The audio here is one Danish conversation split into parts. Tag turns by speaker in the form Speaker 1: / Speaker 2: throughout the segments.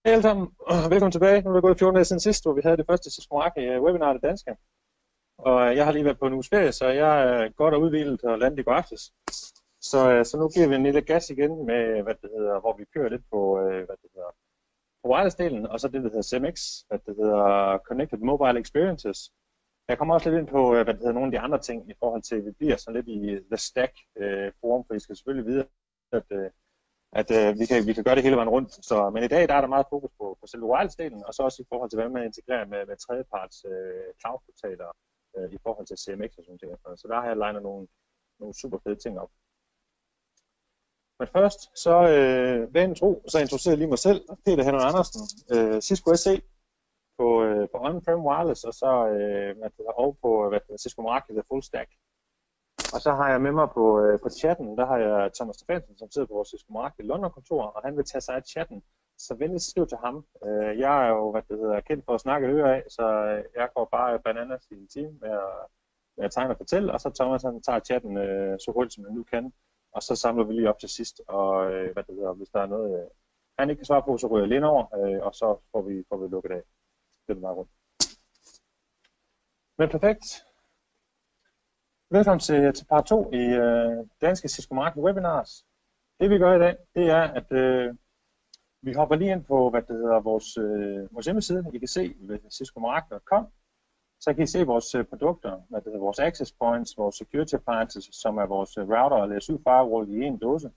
Speaker 1: Hej alle sammen, velkommen tilbage. Nu er der gået 14 dage siden sidst, hvor vi havde det første Cisco Meraki webinar det danske. Og jeg har lige været på en uges ferie, så jeg er godt og udhvilet og landet i går aftes. Så nu giver vi en lille gas igen med, hvor vi kører lidt på, på wireless-delen, og så det, der hedder CMX, Connected Mobile Experiences. Jeg kommer også lidt ind på, nogle af de andre ting i forhold til, at vi bliver sådan lidt i The Stack forum, for I skal selvfølgelig vide, at vi kan gøre det hele vejen rundt. Men i dag der er der meget fokus på selve wireless-delen, og så også i forhold til, hvordan man integrerer med tredjeparts cloud-portaler i forhold til CMX og sådan noget. Så der har jeg legnet nogle super fede ting op. Men først, så vanen tro, så introducerer jeg lige mig selv, Peter Henrik Andersen, Cisco SE på on-prem wireless, og så på Cisco Meraki The Full Stack. Og så har jeg med mig på chatten, der har jeg Thomas Stefansen, som sidder på vores Cisco Meraki London-kontor, og han vil tage sig af chatten. Så venligst skriv til ham. Jeg er jo kendt for at snakke øre af, så jeg går bare bananas i en time med at tegne og fortælle, og så Thomas han tager chatten så hurtigt som han nu kan, og så samler vi lige op til sidst, og hvis der er noget, han ikke kan svare på, så ryger jeg lige over, og så får vi lukket af. Det er meget rundt. Men perfekt. Velkommen til part 2 i danske Cisco Meraki webinars. Det vi gør i dag, det er, at vi hopper lige ind på, vores hjemmeside. I kan se ved ciscomeraki.com. Så kan I se vores produkter, vores access points, vores security appliances, som er vores router og layer 7 firewall i en dåse.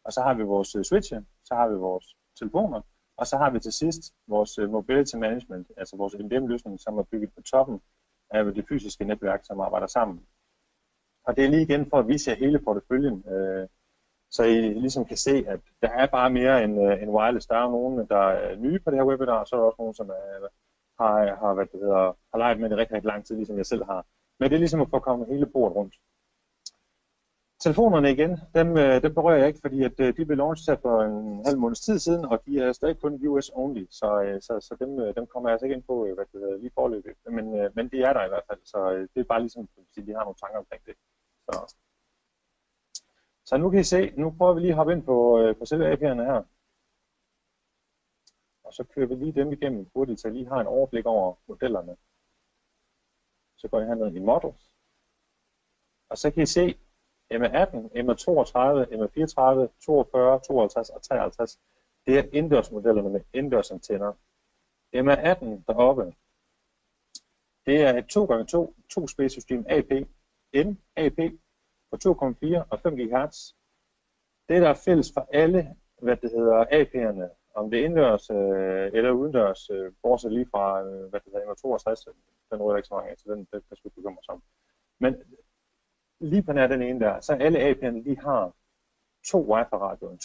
Speaker 1: Og så har vi vores switche, så har vi vores telefoner, og så har vi til sidst vores mobility management, altså vores MDM-løsning, som er bygget på toppen af det fysiske netværk, som arbejder sammen. Og det er lige igen for at vise jer hele porteføljen, så I ligesom kan se, at der er bare mere end wireless. Der er nogen, der er nye på det her webinar, og så er der også nogen, som har leget med det rigtig lang tid, ligesom jeg selv har. Men det er ligesom at få kommet hele bordet rundt. Telefonerne igen, dem berører jeg ikke, fordi at, de blev launchet for en halv måneds tid siden, og de er stadig kun US only, så dem kommer jeg altså ikke ind på lige forløbet. Men de er der i hvert fald, så det er bare ligesom, at de har nogle tanker omkring det. Så nu kan I se, nu prøver vi lige at hoppe ind på selve API'erne her. Og så kører vi lige dem igennem hurtigt, så jeg lige har en overblik over modellerne. Så går jeg herned i Models. Og så kan I se MA18, MA32, MA34, 42, 52 og 53. Det er indendørsmodellerne med indendørsantenner. MA18 deroppe, det er et 2x2 2-space system AP, NAP på 2,4 og 5 GHz. Det der er fælles for alle, AP'erne, om det er indendørs eller udendørs, bortset lige fra, MA62, den rører ikke så mange af, så den skal vi bekymre os om. Men lige på nær den ene der, så alle AP'erne, de har to Wi-Fi-radioer, en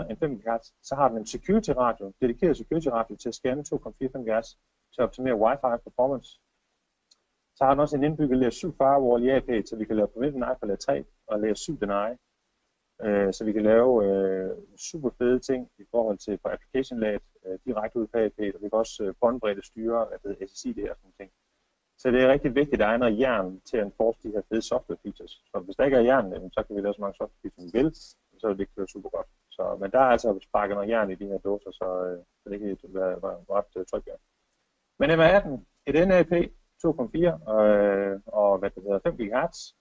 Speaker 1: 2,4, en 5 GHz, så har den en security-radio, dedikeret security-radio til at scanne 2,4 GHz til at optimere Wi-Fi performance. Så har den også en indbygget layer 7 firewall i AP, så vi kan lave permitted deny på layer 3 og layer 7 deny. Så vi kan lave super fede ting i forhold til på application layer direkte ud på AP, og vi kan også båndbredde styre SSID og sådan ting. Så det er rigtig vigtigt, at der er noget jern til at enforce de her fede software features. Så hvis der ikke er jern, så kan vi lave så mange software features, vi vil, så vil det køre super godt. Men der er altså sparket noget jern i de her dåser, så det kan være ret trygt. Men MA18, et NAP 2,4 og 5 GHz.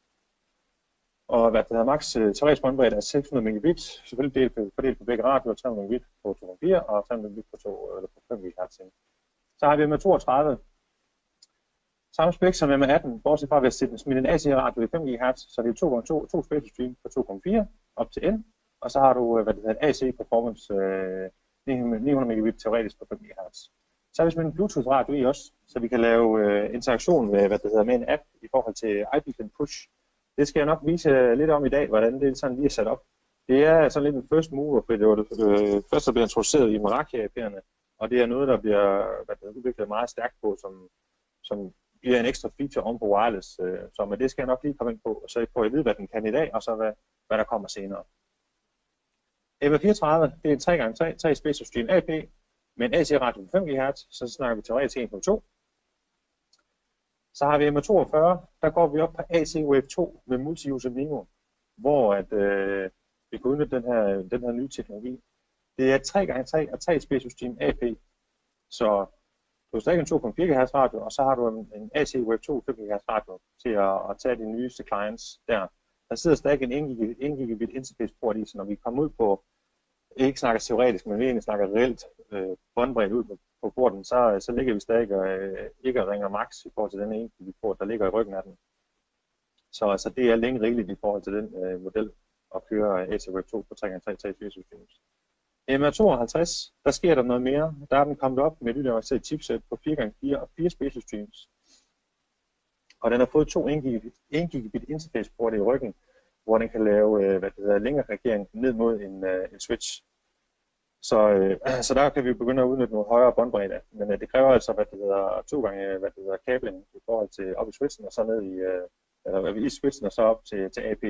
Speaker 1: Og max teoretisk båndbredde er 600 megabit, selvfølgelig fordelt på begge radioer, 300 megabit på 2,4 og 300 megabit på 5 GHz. Så har vi med 32. Samme spek som med 18, bortset fra at vi har smidt en AC-radio i 5 GHz, så det er 2 space stream på 2,4 op til N, og så har du AC performance 900 megabit teoretisk på 5 GHz. Så har vi smidt en Bluetooth-radio i også, så vi kan lave interaktion med en app i forhold til iBeacon Push. Det skal jeg nok vise lidt om i dag, hvordan det sådan lige er sat op. Det er sådan lidt en first mover, fordi det var det første, der bliver introduceret i Meraki-AP'erne, og det er noget, der bliver udviklet meget stærkt på, som bliver en ekstra feature om på wireless. Så med det skal jeg nok lige komme ind på, og så får jeg vide, hvad den kan i dag, og så hvad der kommer senere. MA34, det er en 3x3 space stream AP, med en AC-radio på 5 GHz, så snakker vi teoretisk 1.2. Så har vi MA42, der går vi op på AC Wave 2 med multi-user MIMO, hvor vi kan udnytte den her nye teknologi. Det er 3x3 og 3 space system AP Så du har stadig en 2,4 GHz radio, og så har du en AC Wave 2 5 GHz radio til at tage de nyeste clients der. Der sidder stadig en 1 gigabit interface port i, så når vi kommer ud på, ikke snakker teoretisk, men vi egentlig snakker reelt båndbredde ud på porten, så ligger vi stadig ikke og ringer max i forhold til den 1 gigabit port, der ligger i ryggen af den. Så altså, det er længe rigeligt i forhold til den model at køre AC Wave 2 på 3x3 systems. MR52, der sker der noget mere. Der er den kommet op med et nyt avanceret chipset på 4x4 og 4 special streams. Og den har fået 2 1 gigabit interface porte i ryggen, hvor den kan lave længere reagering ned mod en switch. Så der kan vi begynde at udnytte nogle højere båndbredde, men det kræver altså 2 gange kabling i forhold til op i switchen og så ned i switchen og så op til AP,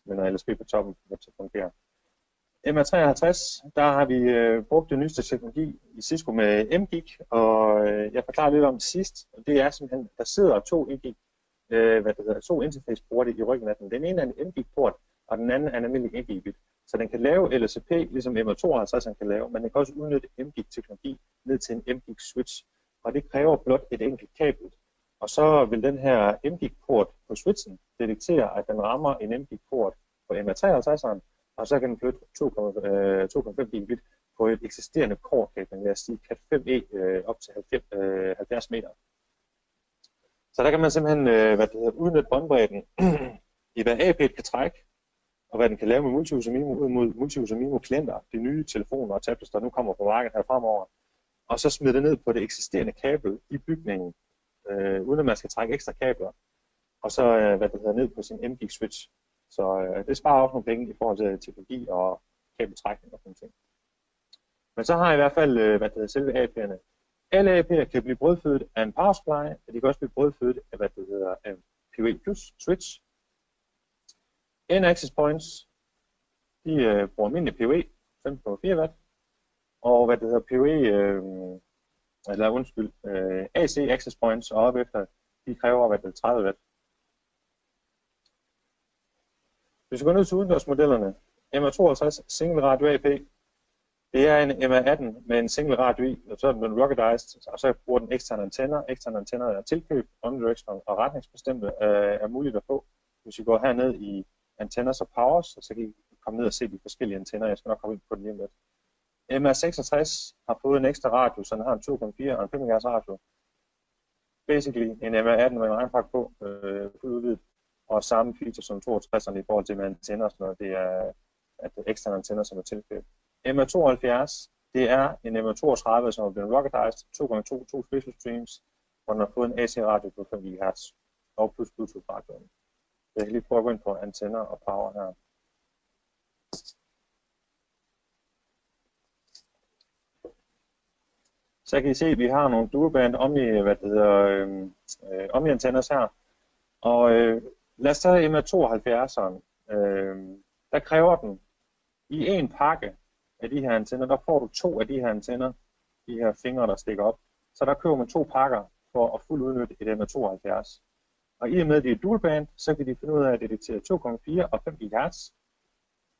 Speaker 1: med noget LSB på toppen, der til fungerer. MR53, der har vi brugt den nyeste teknologi i Cisco med MGIG, og jeg forklarer lidt om det sidst. Det er simpelthen, der sidder 2 to interface porte i ryggen af den. Den ene er en MGIG-port, og den anden er en almindelig 1 gigabit. Så den kan lave LSP, ligesom MR52 kan lave, men den kan også udnytte MGIG-teknologi ned til en MGIG-switch. Og det kræver blot et enkelt kabel. Og så vil den her MGIG-port på switchen detektere, at den rammer en MGIG-port på MR53'eren, og så kan den flytte 2,5 gigabit på et eksisterende core-kabel, lad os sige Cat5e op til 70 meter. Så der kan man simpelthen udnytte båndbredden i hvad AP kan trække, og hvad den kan lave med multiuser MIMO ud mod multiuser MIMO klienter, de nye telefoner og tablets, der nu kommer på markedet her fremover, og så smide det ned på det eksisterende kabel i bygningen, uden at man skal trække ekstra kabler, og så ned på sin MGIG switch. Så det sparer også nogle penge i forhold til teknologi og kabeltrækning og sådan ting. Men så har jeg i hvert fald selve AP'erne. Alle AP'er kan blive brødfødt af en power supply, og de kan også blive brødfødt af en PoE plus switch. N-access points, de bruger almindelig PoE 15,4 watt, og PoE, AC access points og op efter, de kræver 30 watt. Hvis vi går ned til udendørsmodellerne, MR52 single radio AP, det er en MR18 med en single radio i, og så er den ruggedized, og så bruger den eksterne antenner. Eksterne antenner er tilkøb, omnidirectional og retningsbestemte er muligt at få. Hvis vi går herned i antenners og powers, så kan I komme ned og se de forskellige antenner. Jeg skal nok komme ind på den lige om lidt. MR66 har fået en ekstra radio, så den har en 2,4 og en 5 GHz radio. Basically en MR18 med en regnpakke på, fuldt udvidet. Og samme feature som 62'erne i forhold til med antenner og sådan noget, det er eksterne antenner, som er tilkøbt. MR72, det er en MR32, som er blevet ruggedized, 2x2, 2 special streams, hvor den har fået en AC-radio på 5 GHz og plus Bluetooth-radioen. Jeg kan lige prøve at gå ind på antenner og power her. Så kan I se, at vi har nogle dual-band omni-antenners her. Og lad os tage MR72'eren. Der kræver den i en pakke af de her antenner, der får du 2 af de her antenner, de her fingre, der stikker op. Så der køber man 2 pakker for at fuldt udnytte et MR72. Og i og med, at det er dual band, så kan de finde ud af at detektere 2,4 og 5 GHz.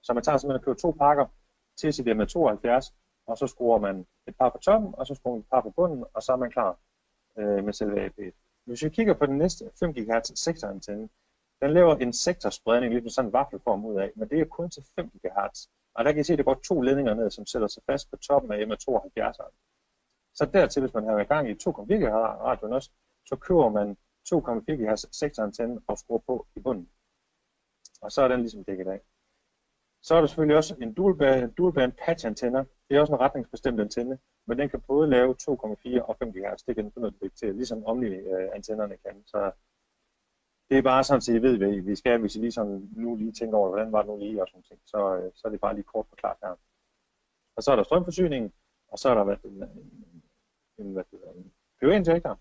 Speaker 1: Så man tager simpelthen og køber 2 pakker til sit MR72, og så skruer man et par på toppen, og så skruer man et par på bunden, og så er man klar med selve AP'et. Hvis vi kigger på den næste 5 GHz sektorantenne, den laver en sektorspredning lidt med sådan en vaffelform ud af, men det er kun til 5 GHz. Og der kan I se, at der går 2 ledninger ned, som sætter sig fast på toppen af MR72'eren. Så dertil, hvis man har i gang i 2,4 GHz radioen også, så køber man 2,4 GHz sektorantenne og skruer på i bunden. Og så er den ligesom dækket af. Så er der selvfølgelig også en dual band patch antenner. Det er også en retningsbestemt antenne, men den kan både lave 2,4 og 5 GHz. Det kan den finde ud af til, ligesom omni-antennerne kan. Så det er bare sådan, så I ved, hvad vi skal, hvis I lige tænker over, hvordan var det nu lige og sådan ting. Så er det bare lige kort forklaret her. Og så er der strømforsyningen, og så er der en PoE-injektor,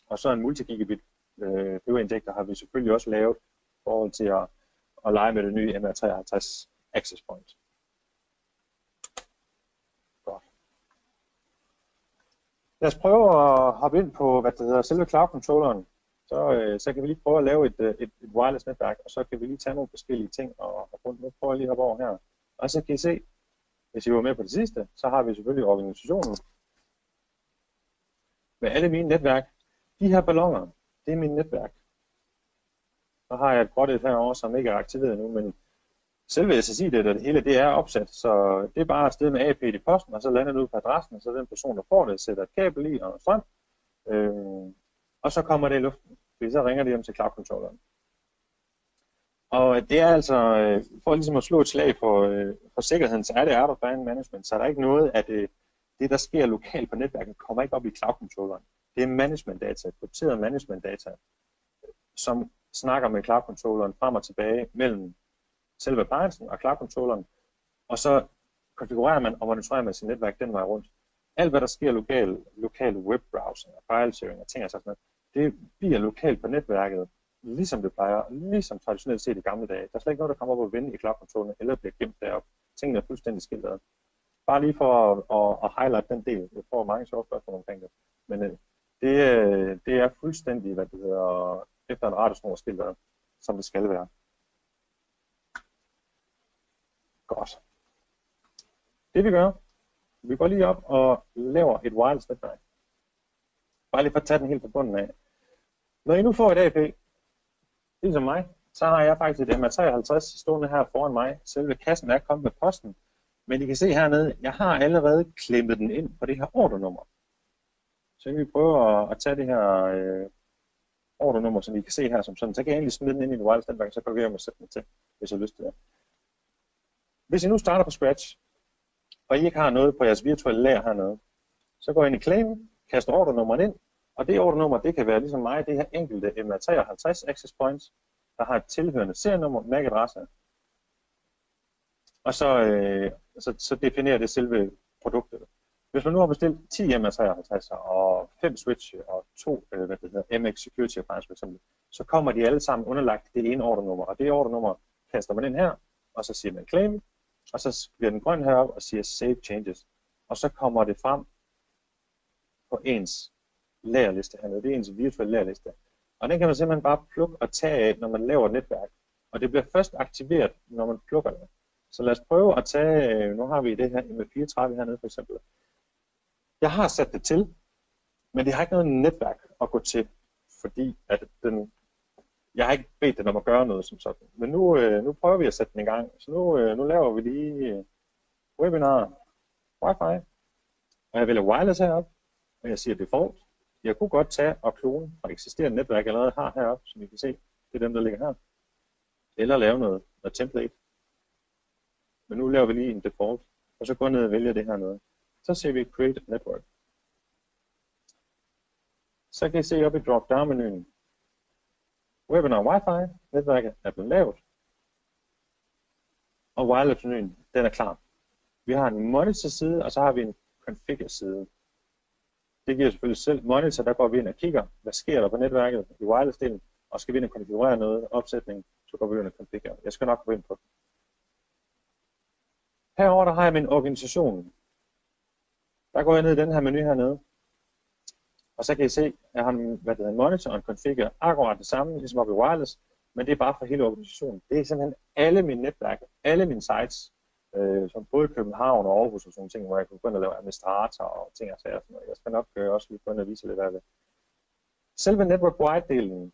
Speaker 1: og så en multi-gigabit PoE-injektor har vi selvfølgelig også lavet i forhold til at lege med det nye MR53 access point. Godt. Lad os prøve at hoppe ind på, selve cloud-controlleren. Så kan vi lige prøve at lave et wireless netværk, og så kan vi lige tage nogle forskellige ting og nu prøver jeg lige at hoppe over her. Og så kan I se, hvis I var med på det sidste, så har vi selvfølgelig organisationen. med alle mine netværk. De her balloner, det er mine netværk. Så har jeg et gråt et herovre, som ikke er aktiveret nu, men selve SSID og det hele, det er opsat, så det er bare afsted med AP i posten, og så lander det ud på adressen, og så den person, der får det, sætter et kabel i og strøm, og så kommer det i luften, fordi så ringer det hjem til cloud-controlleren. Og det er altså, for ligesom at slå et slag for sikkerheden, så er det out of band management, så er der ikke noget af det, der sker lokalt på netværket, kommer ikke op i cloud-controlleren. Det er management data, krypteret management data, som snakker med cloud-controlleren frem og tilbage mellem selve appliancen og cloud-controlleren, og så konfigurerer man og monitorerer man sit netværk den vej rundt. Alt hvad der sker lokal webbrowsing og file sharing og ting og sådan noget, det bliver lokalt på netværket, ligesom det plejer, ligesom traditionelt set i gamle dage. Der er slet ikke noget, der kommer op og vende i cloud-controlleren eller bliver gemt deroppe. Tingene er fuldstændig skilt ad. Bare lige for at highlight den del. Jeg får mange sjove spørgsmål omkring det. Men det er fuldstændig, hvad det hedder, efter en radiosnor skilt ad, som det skal være. Godt. Det vi gør, vi går lige op og laver et wireless netværk. Bare lige for at tage den helt fra bunden af. Når I nu får et AP, ligesom mig, så har jeg faktisk et MR53 stående her foran mig. Selve kassen er kommet med posten. Men I kan se hernede, jeg har allerede klemmet den ind på det her ordrenummer. Så kan vi prøve at tage det her ordrenummer, som I kan se her som sådan. Så kan jeg egentlig smide den ind i et wireless netværk, så kan vi sætte den til, hvis jeg har lyst til det. Hvis I nu starter på scratch, og I ikke har noget på jeres virtuelle lager hernede, så går I ind i claim, kaster ordrenummeret ind, og det ordrenummer, det kan være ligesom mig, det her enkelte MR53 access points, der har et tilhørende serienummer, MAC-adresse, og så definerer det selve produktet. Hvis man nu har bestilt 10 MR53 og 5 switch og 2 MX Security Appliance for eksempel, så kommer de alle sammen underlagt det ene ordrenummer, og det ordrenummer kaster man ind her, og så siger man claim, og så bliver den grøn heroppe og siger save changes, og så kommer det frem på ens lagerliste hernede. Det er ens virtuelle lagerliste. Og den kan man simpelthen bare plukke og tage af, når man laver et netværk. Og det bliver først aktiveret, når man plukker det. Så lad os prøve at tage, nu har vi det her MF34 hernede for eksempel. Jeg har sat det til, men det har ikke noget netværk at gå til, fordi at jeg har ikke bedt den om at gøre noget som sådan. Men nu prøver vi at sætte den i gang. Så nu laver vi lige webinar Wi-Fi, og jeg vælger wireless heroppe, og jeg siger default. Jeg kunne godt tage og klone fra eksisterende netværk, jeg allerede har heroppe, som I kan se. Det er dem, der ligger her. Eller lave noget template. Men nu laver vi lige en default, og så går jeg ned og vælger det her noget. Så ser vi create network. Så kan I se op i drop-down-menuen. Webinar Wi-Fi, netværket er blevet lavet. Og wireless-menuen, den er klar. Vi har en monitor-side, og så har vi en configure-side. Det giver selvfølgelig selv monitor, der går vi ind og kigger, hvad sker der på netværket i wireless-delen, og skal vi ind og konfigurere noget opsætning, så går vi ind og configure. Jeg skal nok gå ind på det. Herover der har jeg min organisation. Der går jeg ned i den her menu hernede, og så kan I se, at jeg har en monitor og en configure, akkurat det samme, ligesom oppe i wireless, men det er bare for hele organisationen. Det er simpelthen alle mine netværk, alle mine sites, som både i København og Aarhus og sådan ting, hvor jeg kan gå ind og lave administrator og ting og sager. Jeg skal nok også lige gå ind og vise lidt af det. Selve network wide-delen,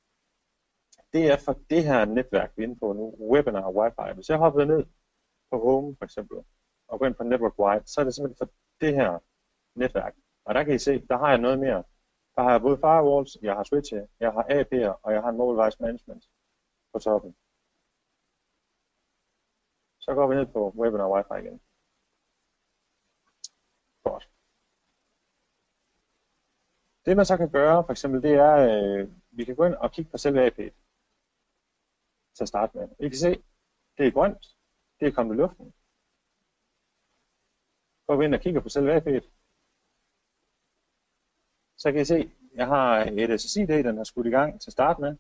Speaker 1: det er for det her netværk, vi er inde på nu, webinar og Wi-Fi. Hvis jeg hopper ned på home for eksempel, og går ind på network wide, så er det simpelthen for det her netværk. Og der kan I se, der har jeg noget mere. Der har jeg både firewalls, jeg har switche, jeg har AP'er, og jeg har en mobile device management på toppen. Så går vi ned på webinar Wi-Fi igen. Godt. Det man så kan gøre, for eksempel, det er, vi kan gå ind og kigge på selve AP'et til at starte med. I kan se, det er grønt, det er kommet i luften. Går vi ind og kigger på selve AP'et, så kan I se, jeg har et SSID, den har skudt i gang til at starte med.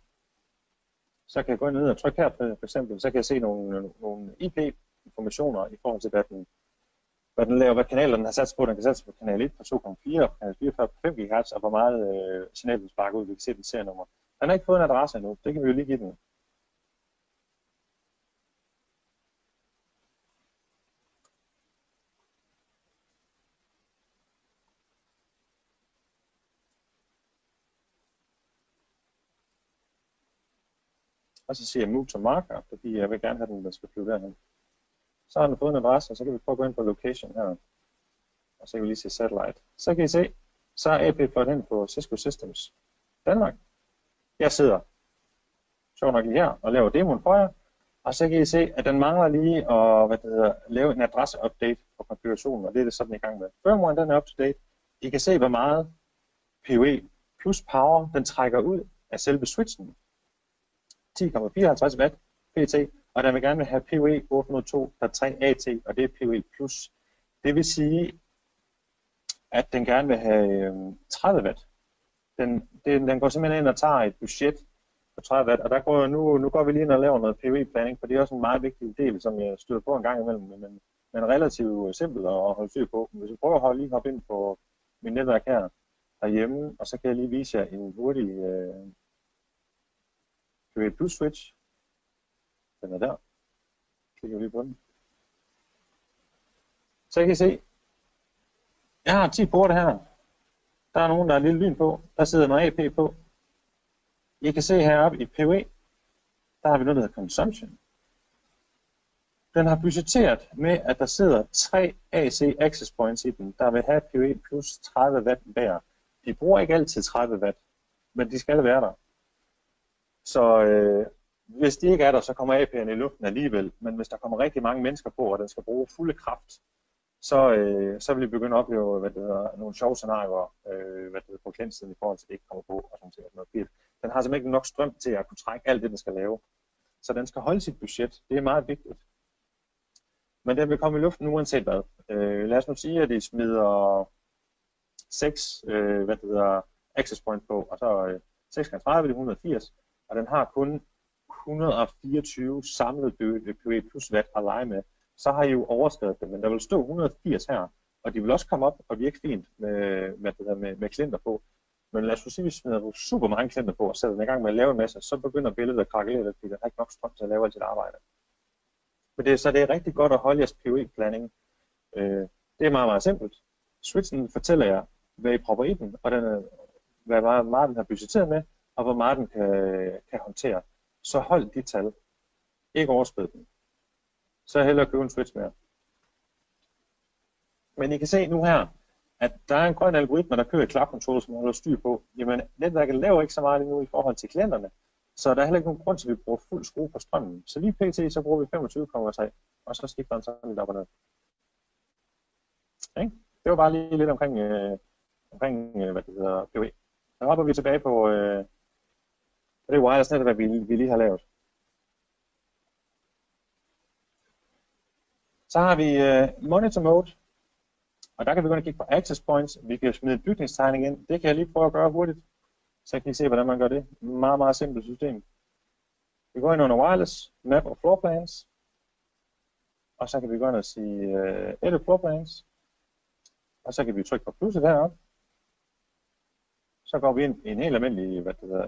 Speaker 1: Så kan jeg gå ind og trykke her for eksempel, så kan jeg se nogle IP-informationer i forhold til, hvad den laver, hvad kanaler den har sat på. Den kan sætte på kanal 1 på 2,4 og kanal 44 på 5 GHz, og hvor meget signal den sparker ud. Vi kan se den serienummer. Den har ikke fået en adresse endnu, det kan vi jo lige give den. og så siger jeg move to marker, fordi jeg vil gerne have den skal flyve derhen. Så har den fået en adresse, og så kan vi prøve at gå ind på location her, og så kan vi lige se satellite. Så kan I se, så er AP fløjet hen på Cisco Systems Danmark. Jeg sidder sjovt nok lige her og laver demoen for jer, og så kan I se, at den mangler lige at lave en adresse-update på konfigurationen, og det er det sådan i gang med. Firmware den er up to date. I kan se, hvor meget PoE plus power den trækker ud af selve switchen. 10,54 watt PT, og den vil gerne have PoE 802.3 AT, og det er PoE plus. Det vil sige, at den gerne vil have 30 watt. Den går simpelthen ind og tager et budget på 30 watt, og der går nu går vi lige ind og laver noget PoE-planning, for det er også en meget vigtig del, som jeg støder på en gang imellem, men relativt simpelt at holde styr på. Hvis jeg prøver at hoppe ind på mit netværk her herhjemme, og så kan jeg lige vise jer en hurtig PoE plus switch. Den er der. Klikker lige på den. Så kan I se, jeg har 10 porte her. Der er nogen, der er lille lyn på. Der sidder noget AP på. I kan se heroppe i PoE, der har vi noget, der hedder consumption. Den har budgetteret med, at der sidder 3 AC access points i den, der vil have PoE plus 30 watt hver. De bruger ikke altid 30 watt, men de skal være der. Så hvis de ikke er der, så kommer AP'en i luften alligevel. Men hvis der kommer rigtig mange mennesker på, og den skal bruge fulde kraft, så vil vi begynde at opleve nogle sjove scenarier på klientsiden i forhold til, at det ikke kommer på. Og sådan noget. Den har simpelthen ikke nok strøm til at kunne trække alt det, den skal lave. Så den skal holde sit budget. Det er meget vigtigt. Men den vil komme i luften uanset hvad. Lad os nu sige, at de smider 6 access point på, og så 6 x 30 det er 180, og den har kun 124 samlet PoE plus watt at lege med. Så har I jo overskredet det, men der vil stå 180 her, og de vil også komme op og virke fint med klienter på. Men lad os sige, at vi smider super mange klienter på og sætter den i gang med at lave en masse, så begynder billedet at krakelere lidt, fordi der er ikke nok strøm til at lave alt sit arbejde. Så det er rigtig godt at holde jeres PoE-planning. Det er meget, meget simpelt. Switchen fortæller jer, hvad I propper i den, og hvad meget den har budgetteret med, og hvor meget den kan håndtere. Så hold de tal. Ikke overskrid dem. Så hellere købe en switch mere. Men I kan se nu her, at der er en grøn algoritme, der kører i cloud controller, som holder styr på. Jamen, netværket laver ikke så meget endnu i forhold til klienterne, så der er heller ikke nogen grund til, at vi bruger fuld skrue på strømmen. Så lige pt. Så bruger vi 25,3, og så skifter den sådan lidt op og ned. Okay? Det var bare lige lidt omkring PoE. Så hopper vi tilbage på det wireless netværk, vi lige har lavet. Så har vi monitor mode, og der kan vi gå ind og kigge på access points. Vi kan smide en bygningstegning ind. Det kan jeg lige prøve at gøre hurtigt, så kan I se, hvordan man gør det. Meget, meget simpelt system. Vi går ind under wireless, map og floor plans, og så kan vi gå ind og sige edit floor plans, og så kan vi trykke på plusset heroppe. Så går vi ind i en helt almindelig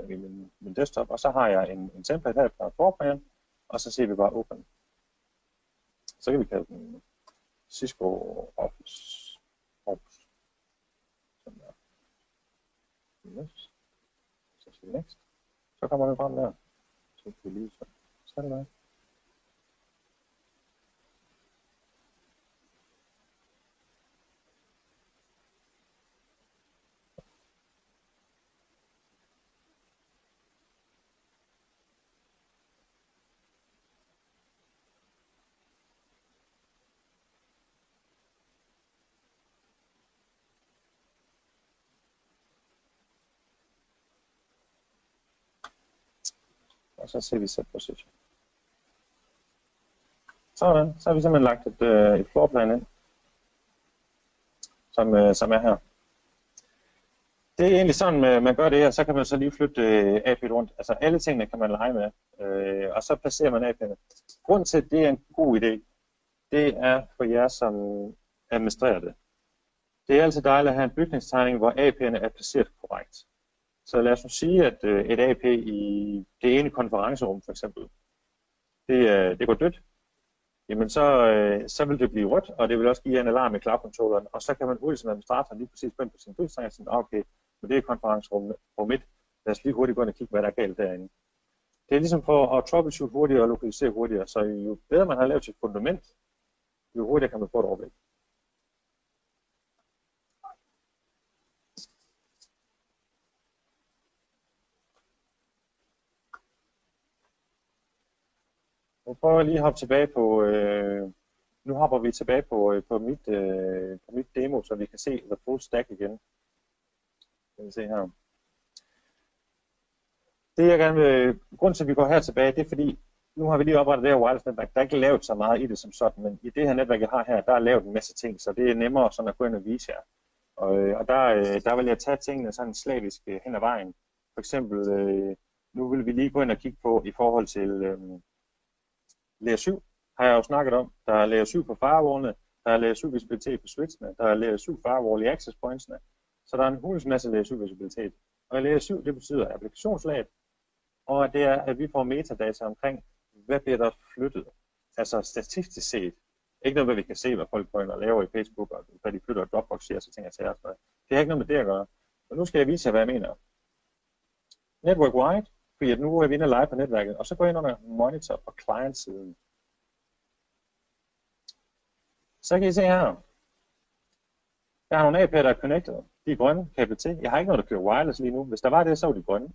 Speaker 1: i min desktop, og så har jeg en template her fra floor plan, og så ser vi bare open. Så kan vi kalde den Cisco Office. Sådan der. Next. Så siger vi next. Så kommer den frem der. Så kan vi lige så det der. Og så ser vi set position. Sådan, så har vi simpelthen lagt et floorplan ind, som er her. Det er egentlig sådan, man gør det, og så kan man så lige flytte AP'et rundt. Altså alle tingene kan man lege med, og så placerer man AP'erne. Grunden til, at det er en god idé, det er for jer, som administrerer det. Det er altid dejligt at have en bygningstegning, hvor AP'erne er placeret korrekt. Så lad os nu sige, at et AP i det ene konferencerum for eksempel, det går dødt, jamen så vil det blive rødt, og det vil også give en alarm i cloud-controlleren, og så kan man hurtigt som administrator lige præcis gå ind på sin bygningstegning og sige, okay, men det er konferencerum 1, lad os lige hurtigt gå ind og kigge, hvad der er galt derinde. Det er ligesom for at troubleshoot hurtigere og lokalisere hurtigere, så jo bedre man har lavet sit fundament, jo hurtigere kan man få et overblik. Nu prøver jeg lige at hoppe tilbage på, nu hopper vi tilbage på mit demo, så vi kan se the full stack igen. Kan vi se her. Det jeg gerne vil, grunden til at vi går her tilbage, det er fordi, nu har vi lige oprettet det her wireless netværk. Der er ikke lavet så meget i det som sådan, men i det her netværk, jeg har her, der er lavet en masse ting, så det er nemmere sådan at gå ind og vise jer. Og der vil jeg tage tingene sådan slavisk hen ad vejen. For eksempel, nu vil vi lige gå ind og kigge på i forhold til layer 7, har jeg jo snakket om. Der er layer 7 på firewallene, der er layer 7 visibilitet på switchene, der er layer 7 firewall i access pointsene, så der er en hulens masse layer 7 visibilitet. Og layer 7, det betyder applikationslaget, og det er, at vi får metadata omkring, hvad bliver der flyttet, altså statistisk set. Ikke noget, hvad vi kan se, hvad folk går ind og laver i Facebook, og hvad de flytter Dropbox siger, så tænker jeg til jer. Det har ikke noget med det at gøre. Og nu skal jeg vise jer, hvad jeg mener. Network wide, fordi at nu er vi inde og lege på netværket, og så går jeg ind under monitor på client-siden. Så kan I se her. Jeg har nogle AP'er, der er connected. De er grønne, kabel til. Jeg har ikke noget, der kører wireless lige nu. Hvis der var det, så var de grønne.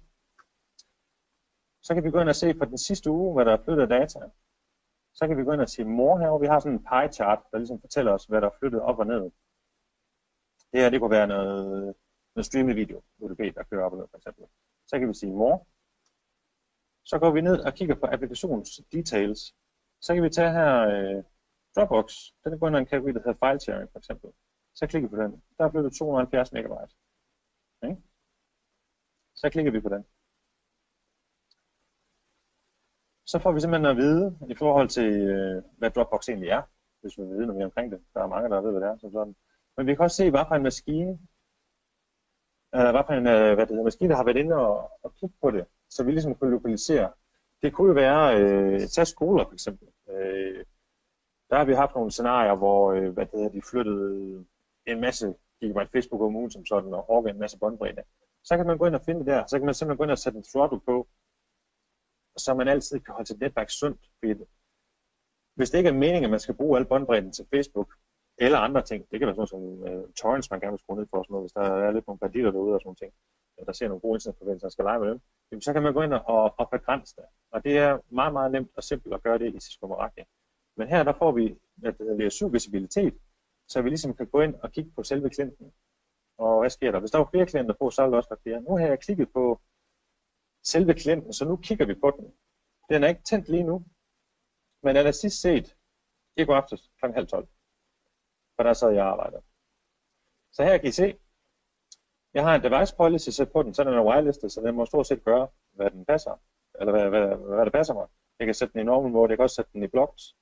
Speaker 1: Så kan vi gå ind og se på den sidste uge, hvad der er flyttet data. Så kan vi gå ind og se more herovre. Vi har sådan en pie chart, der ligesom fortæller os, hvad der er flyttet op og ned. Det her, det kunne være noget streamet video, UDP, der kører op og ned for eksempel. Så kan vi sige more. Så går vi ned og kigger på applikations details. Så kan vi tage her Dropbox. Den går ind i en kategori, der hedder file sharing for eksempel. Så klikker vi på den. Der er flyttet 270 megabyte. Okay. Så klikker vi på den. Så får vi simpelthen at vide i forhold til, hvad Dropbox egentlig er, hvis vi vil vide noget mere omkring det. Der er mange, der ved, hvad det er. Sådan. Men vi kan også se, hvad for en maskine, maskine, der har været inde og kigge på det, så vi ligesom kunne lokalisere. Det kunne jo være, tage skoler for eksempel. Der har vi haft nogle scenarier, hvor de flyttede en masse gigabyte Facebook om ugen som sådan, og orker en masse båndbredde. Så kan man gå ind og finde det der. Så kan man simpelthen gå ind og sætte en throttle på, så man altid kan holde sit netværk sundt. Fordi hvis det ikke er meningen, at man skal bruge al båndbredden til Facebook, eller andre ting, det kan være sådan nogle torrents, man gerne vil skrue ned for, sådan noget, hvis der er lidt nogle banditter derude og sådan nogle ting, der ser nogle gode internetforbindelser, der skal lege med dem, jamen, så kan man gå ind og begrænse det. Og det er meget, meget nemt og simpelt at gøre det i Cisco Meraki. Men her der får vi layer 7 visibilitet, så vi ligesom kan gå ind og kigge på selve klienten. Og hvad sker der? Hvis der var flere klienter på, så er der også flere. Nu har jeg klikket på selve klienten, så nu kigger vi på den. Den er ikke tændt lige nu, men den er sidst set i går aftes kl. 11:30. For der sad jeg og arbejder. Så her kan I se, jeg har en device policy sat på den, så den er whitelistet, så den må stort set gøre, hvad den passer, eller hvad der passer mig. Jeg kan sætte den i normal mode, jeg kan også sætte den i blocks.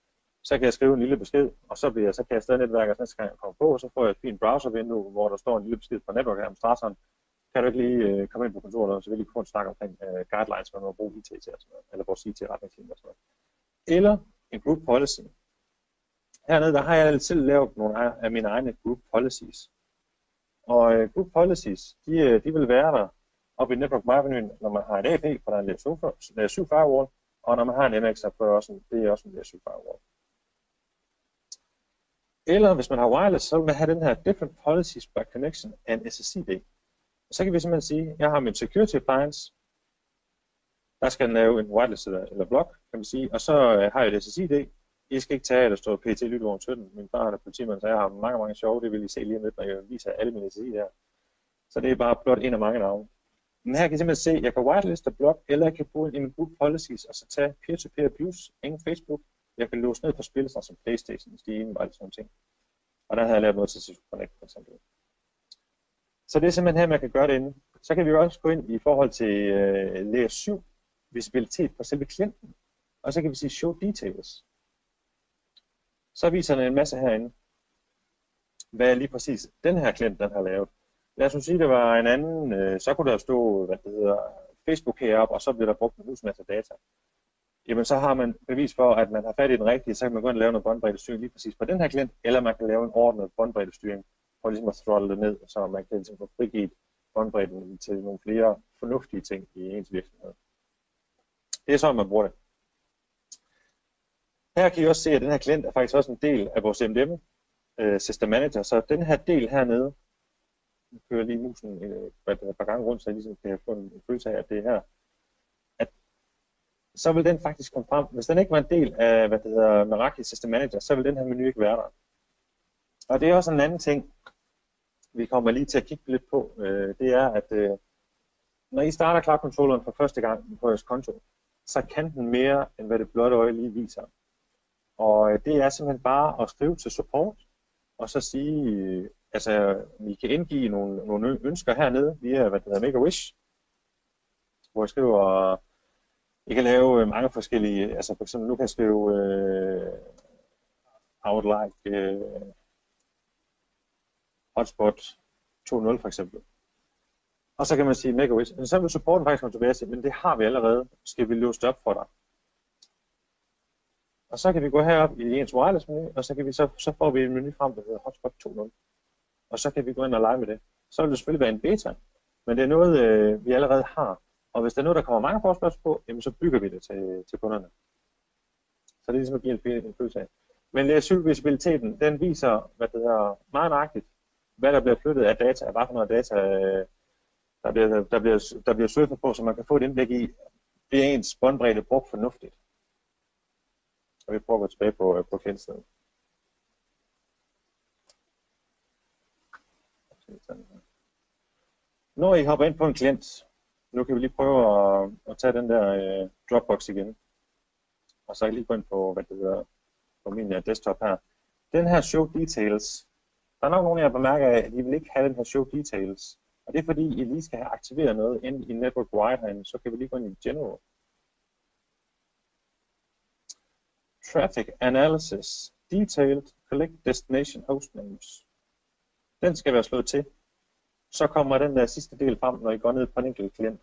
Speaker 1: Så kan jeg skrive en lille besked, og så kan jeg stadig netværket, næste gang jeg kommer på, og så får jeg et fint browservindue, hvor der står en lille besked fra netværkadministratoren. Kan du ikke lige komme ind på kontoret, og så vil jeg få en snak omkring guidelines, man må bruge IT til, og sådan noget, eller vores IT-retningslinjer og sådan noget. Eller en group policy. Hernede der har jeg selv lavet nogle af mine egne group policies. Og group policies, de vil være der oppe i network marketing, når man har et AP, for der er en layer 7 firewall, og når man har en MX, så det er også en layer 7 firewall. Eller hvis man har wireless, så vil man have den her different policies by connection and SSID. Og så kan vi simpelthen sige, at jeg har min security appliance, der skal den lave en wireless eller block, kan man sige, og så har jeg et SSID. I skal ikke tage, at der står PT Lytevogn 17. Min far er politimand, så jeg har mange sjove, det vil I se lige om lidt, når jeg viser alle mine SSID her. Så det er bare blot en af mange navne. Men her kan I simpelthen se, at jeg kan whiteliste block, eller jeg kan bruge en group policies, og så tage peer-to-peer abuse, ingen Facebook. Jeg kan låse ned på spil, som PlayStation, Steam og alle sådan nogle ting. Og der har jeg lavet noget til Cisco Connect for eksempel. Så det er simpelthen her, man kan gøre det inde. Så kan vi også gå ind i forhold til layer 7, visibilitet på selve klienten. Og så kan vi sige show details. Så viser den en masse herinde, hvad lige præcis den her klient den har lavet. Lad os sige, det var en anden, så kunne der stå, Facebook heroppe, og så bliver der brugt en masse data. Jamen så har man bevis for, at man har fat i den rigtige, så kan man gå ind og lave noget båndbreddestyring lige præcis på den her klient, eller man kan lave en ordnet båndbreddestyring, for ligesom at throttle det ned, så man kan ligesom få frigivet båndbredden til nogle flere fornuftige ting i ens virksomhed. Det er sådan, man bruger det. Her kan I også se, at den her klient er faktisk også en del af vores MDM System Manager. Så den her del hernede, jeg kører lige musen et par gange rundt, så jeg ligesom kan få en følelse af, at det er her. At, så vil den faktisk komme frem. Hvis den ikke var en del af Meraki System Manager, så vil den her menu ikke være der. Og det er også en anden ting, vi kommer lige til at kigge lidt på. Det er, at når I starter Cloud-controlleren for første gang på jeres konto, så kan den mere, end hvad det blotte øje lige viser. Og det er simpelthen bare at skrive til support, og så sige, altså, I kan indgive nogle ønsker hernede via, Make-A-Wish, hvor jeg skriver, I kan lave mange forskellige, altså for eksempel, nu kan jeg skrive, I would like hotspot 2.0 for eksempel. Og så kan man sige Make-A-Wish. Så vil supporten faktisk komme tilbage og sige, men det har vi allerede, skal vi løse op for dig. Og så kan vi gå herop i ens wireless menu, og så, kan vi så får vi en menu frem, der hedder Hotspot 2.0. Og så kan vi gå ind og lege med det. Så vil det selvfølgelig være en beta, men det er noget, vi allerede har. Og hvis der er noget, der kommer mange forespørgsler på, jamen, så bygger vi det til kunderne. Så det er ligesom at give en følelse af. Men læsevisibiliteten, den viser, meget nøjagtigt, hvad der bliver flyttet af data, hvad for noget data, der bliver surfet på, så man kan få et indblik i, det er ens båndbredde brugt fornuftigt. Og vi prøver at gå tilbage på klientsiden. Når I hopper ind på en klient, nu kan vi lige prøve at tage den der Dropbox igen. Og så kan jeg lige gå ind på, på min desktop her. Den her Show Details, der er nok nogen af jer bemærker, at I vil ikke have den her Show Details. Og det er fordi, I lige skal have aktiveret noget inde i Network Wire herinde, så kan vi lige gå ind i General. Traffic Analysis, Detailed Collect Destination Hostnames. Den skal være slået til. Så kommer den der sidste del frem, når I går ned på en enkelt klient.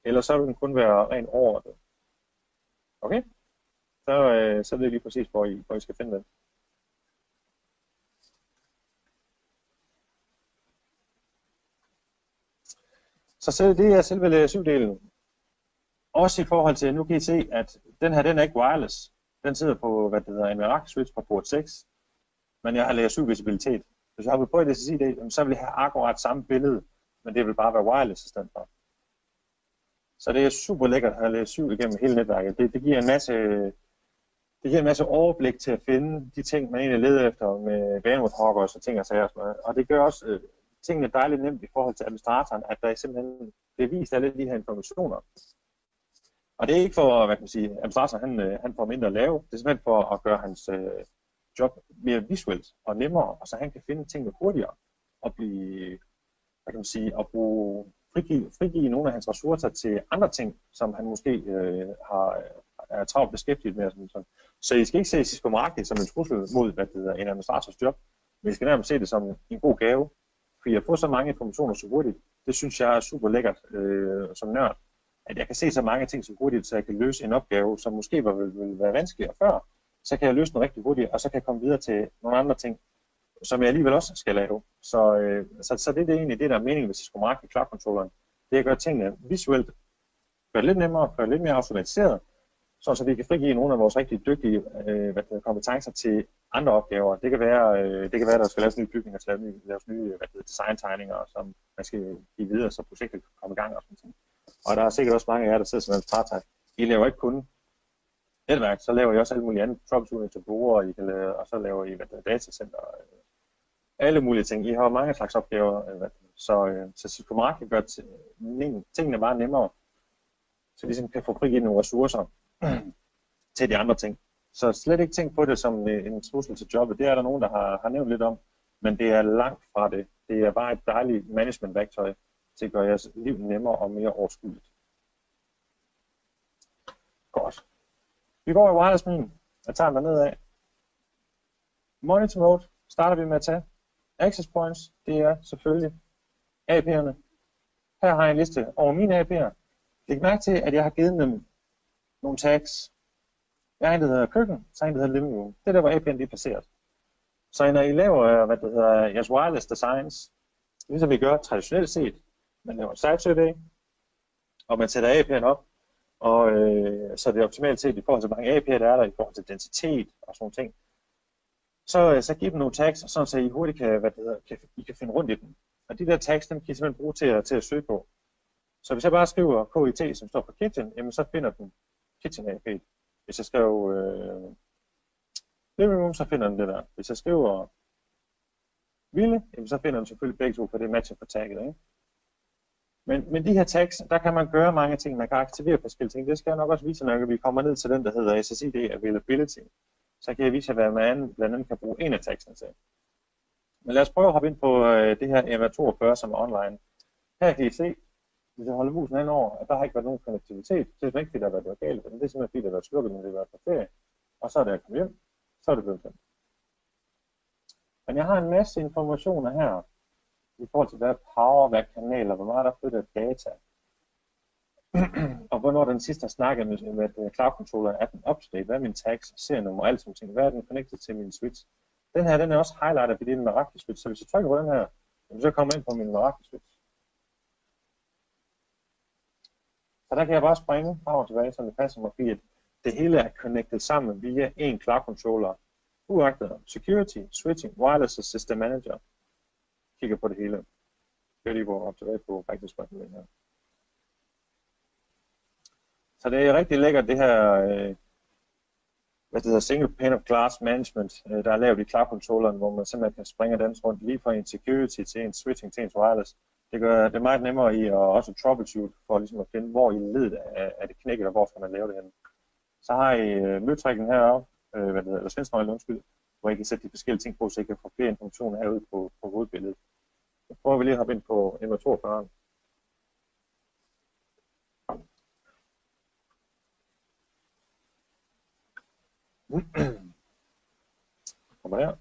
Speaker 1: Eller så vil den kun være rent overordnet. Okay? Så ved I lige præcis, hvor I skal finde den. Så det er selve syvdelen. Også i forhold til, nu kan I se, at den her, den er ikke wireless. Den sidder på, en Meraki switch på port 6. Men jeg har lavet syv visibilitet. Hvis jeg har på et SSID, så vil jeg have akkurat samme billede, men det vil bare være wireless i stedet for. Så det er super lækkert at have lavet syv igennem hele netværket. Det giver en masse overblik til at finde de ting, man egentlig leder efter med bandwidth hoggers og ting og sager. Og det gør også tingene dejligt nemt i forhold til administratoren, at der simpelthen bliver vist alle de her informationer. Og det er ikke for, administratoren han får mindre at lave, det er simpelthen for at gøre hans job mere visuelt og nemmere, og så han kan finde tingene hurtigere og blive, frigive nogle af hans ressourcer til andre ting, som han måske er travlt beskæftiget med. Så I skal ikke se Cisco Meraki som en trussel mod en administrators job, men I skal nærmest se det som en god gave, fordi at få så mange informationer så hurtigt, det synes jeg er super lækkert som nørd, at jeg kan se så mange ting så hurtigt, så jeg kan løse en opgave, som måske ville være vanskeligere før, så kan jeg løse den rigtig hurtigt, og så kan jeg komme videre til nogle andre ting, som jeg alligevel også skal lave. Så det er egentlig det, der er meningen med Cisco Meraki Cloud-controlleren. Det er at gøre tingene visuelt, gøre det lidt nemmere, gøre det lidt mere automatiseret, så vi kan frigive nogle af vores rigtig dygtige kompetencer til andre opgaver. Det kan være, at der skal laves nye bygninger, laves nye designtegninger, som man skal give videre, så projektet kan komme i gang og sådan noget. Og der er sikkert også mange af jer, der sidder som administrator. I laver ikke kun netværk, så laver I også alle mulige andre troubleshooting til brugere, og så laver I datacenter, alle mulige ting. I har mange slags opgaver, så Cisco Meraki gør tingene bare nemmere, så de kan få frigivet nogle ressourcer til de andre ting. Så slet ikke tænk på det som en trussel til jobbet. Det er der nogen, der har nævnt lidt om, men det er langt fra det. Det er bare et dejligt managementværktøj til at gøre jeres liv nemmere og mere overskueligt. Godt. Vi går i wireless-menuen. Jeg tager den dernede af. Monitor mode starter vi med at tage. Access points, det er selvfølgelig AP'erne. Her har jeg en liste over mine AP'er. Læg mærke til, at jeg har givet dem nogle tags. Jeg har en, der hedder køkken, så en, der hedder living room. Det er der, hvor AP'en er placeret. Så når I laver, jeres wireless designs, ligesom vi gør traditionelt set, man laver en site survey, og man sætter AP'en op, Og så det er optimalt set i forhold til, hvor mange API'er der er der, i forhold til densitet og sådan nogle ting. Så giv dem nogle tags, sådan så I hurtigt I kan finde rundt i dem. Og de der tags, dem kan I simpelthen bruge til at søge på. Så hvis jeg bare skriver KIT, som står for kitchen, jamen så finder den kitchen AP. Hvis jeg skriver living room, så finder den det der. Hvis jeg skriver ville, jamen så finder den selvfølgelig begge to, for det matcher på tagget, ikke? Men de her tags, der kan man gøre mange ting. Man kan aktivere forskellige ting. Det skal jeg nok også vise, når vi kommer ned til den, der hedder SSID Availability. Så kan jeg vise jer, hvad man blandt andet kan bruge en af tagsene til. Men lad os prøve at hoppe ind på det her MR42, som er online. Her kan I se, hvis jeg holder musen henover, at der har ikke været nogen konnektivitet. Det er ikke fordi, der har været noget galt, men det er simpelthen fordi, der har været slukket, når det har været på ferie. Og så er det kommet hjem, så er det blevet tændt. Men jeg har en masse informationer her, i forhold til hvad er power, hvad er kanaler, hvor meget der flytter data. Og hvornår den sidste har snakket med cloud controller, er den up-to-date, hvad er min tags, serienummer og alt sådan ting, hvad er den connected til min switch. Den her, den er også highlightet, fordi det er en Meraki switch, så hvis jeg trykker på den her, så kommer jeg ind på min Meraki switch. Så der kan jeg bare springe frem og tilbage, så det passer mig, fordi det hele er connected sammen via en cloud controller, uagtet security, switching, wireless og system manager. Kigger på det hele. Jeg lige gå op tilbage på faktisk her. Så det er rigtig lækkert det her, hvad det hedder, single pane of glass management, der er lavet i cloud controlleren, hvor man simpelthen kan springe og danse rundt lige fra en security til en switching til en wireless. Det gør det meget nemmere i at også troubleshoot, for ligesom at finde, hvor i ledet er det knækket, og hvor skal man lave det henne. Så har I møtrikken heroppe, eller svensknøglen, undskyld, hvor I kan sætte de forskellige ting på, så I kan få flere informationer herude på hovedbilledet. Så prøver vi lige at hoppe ind på MR42. Kommer her.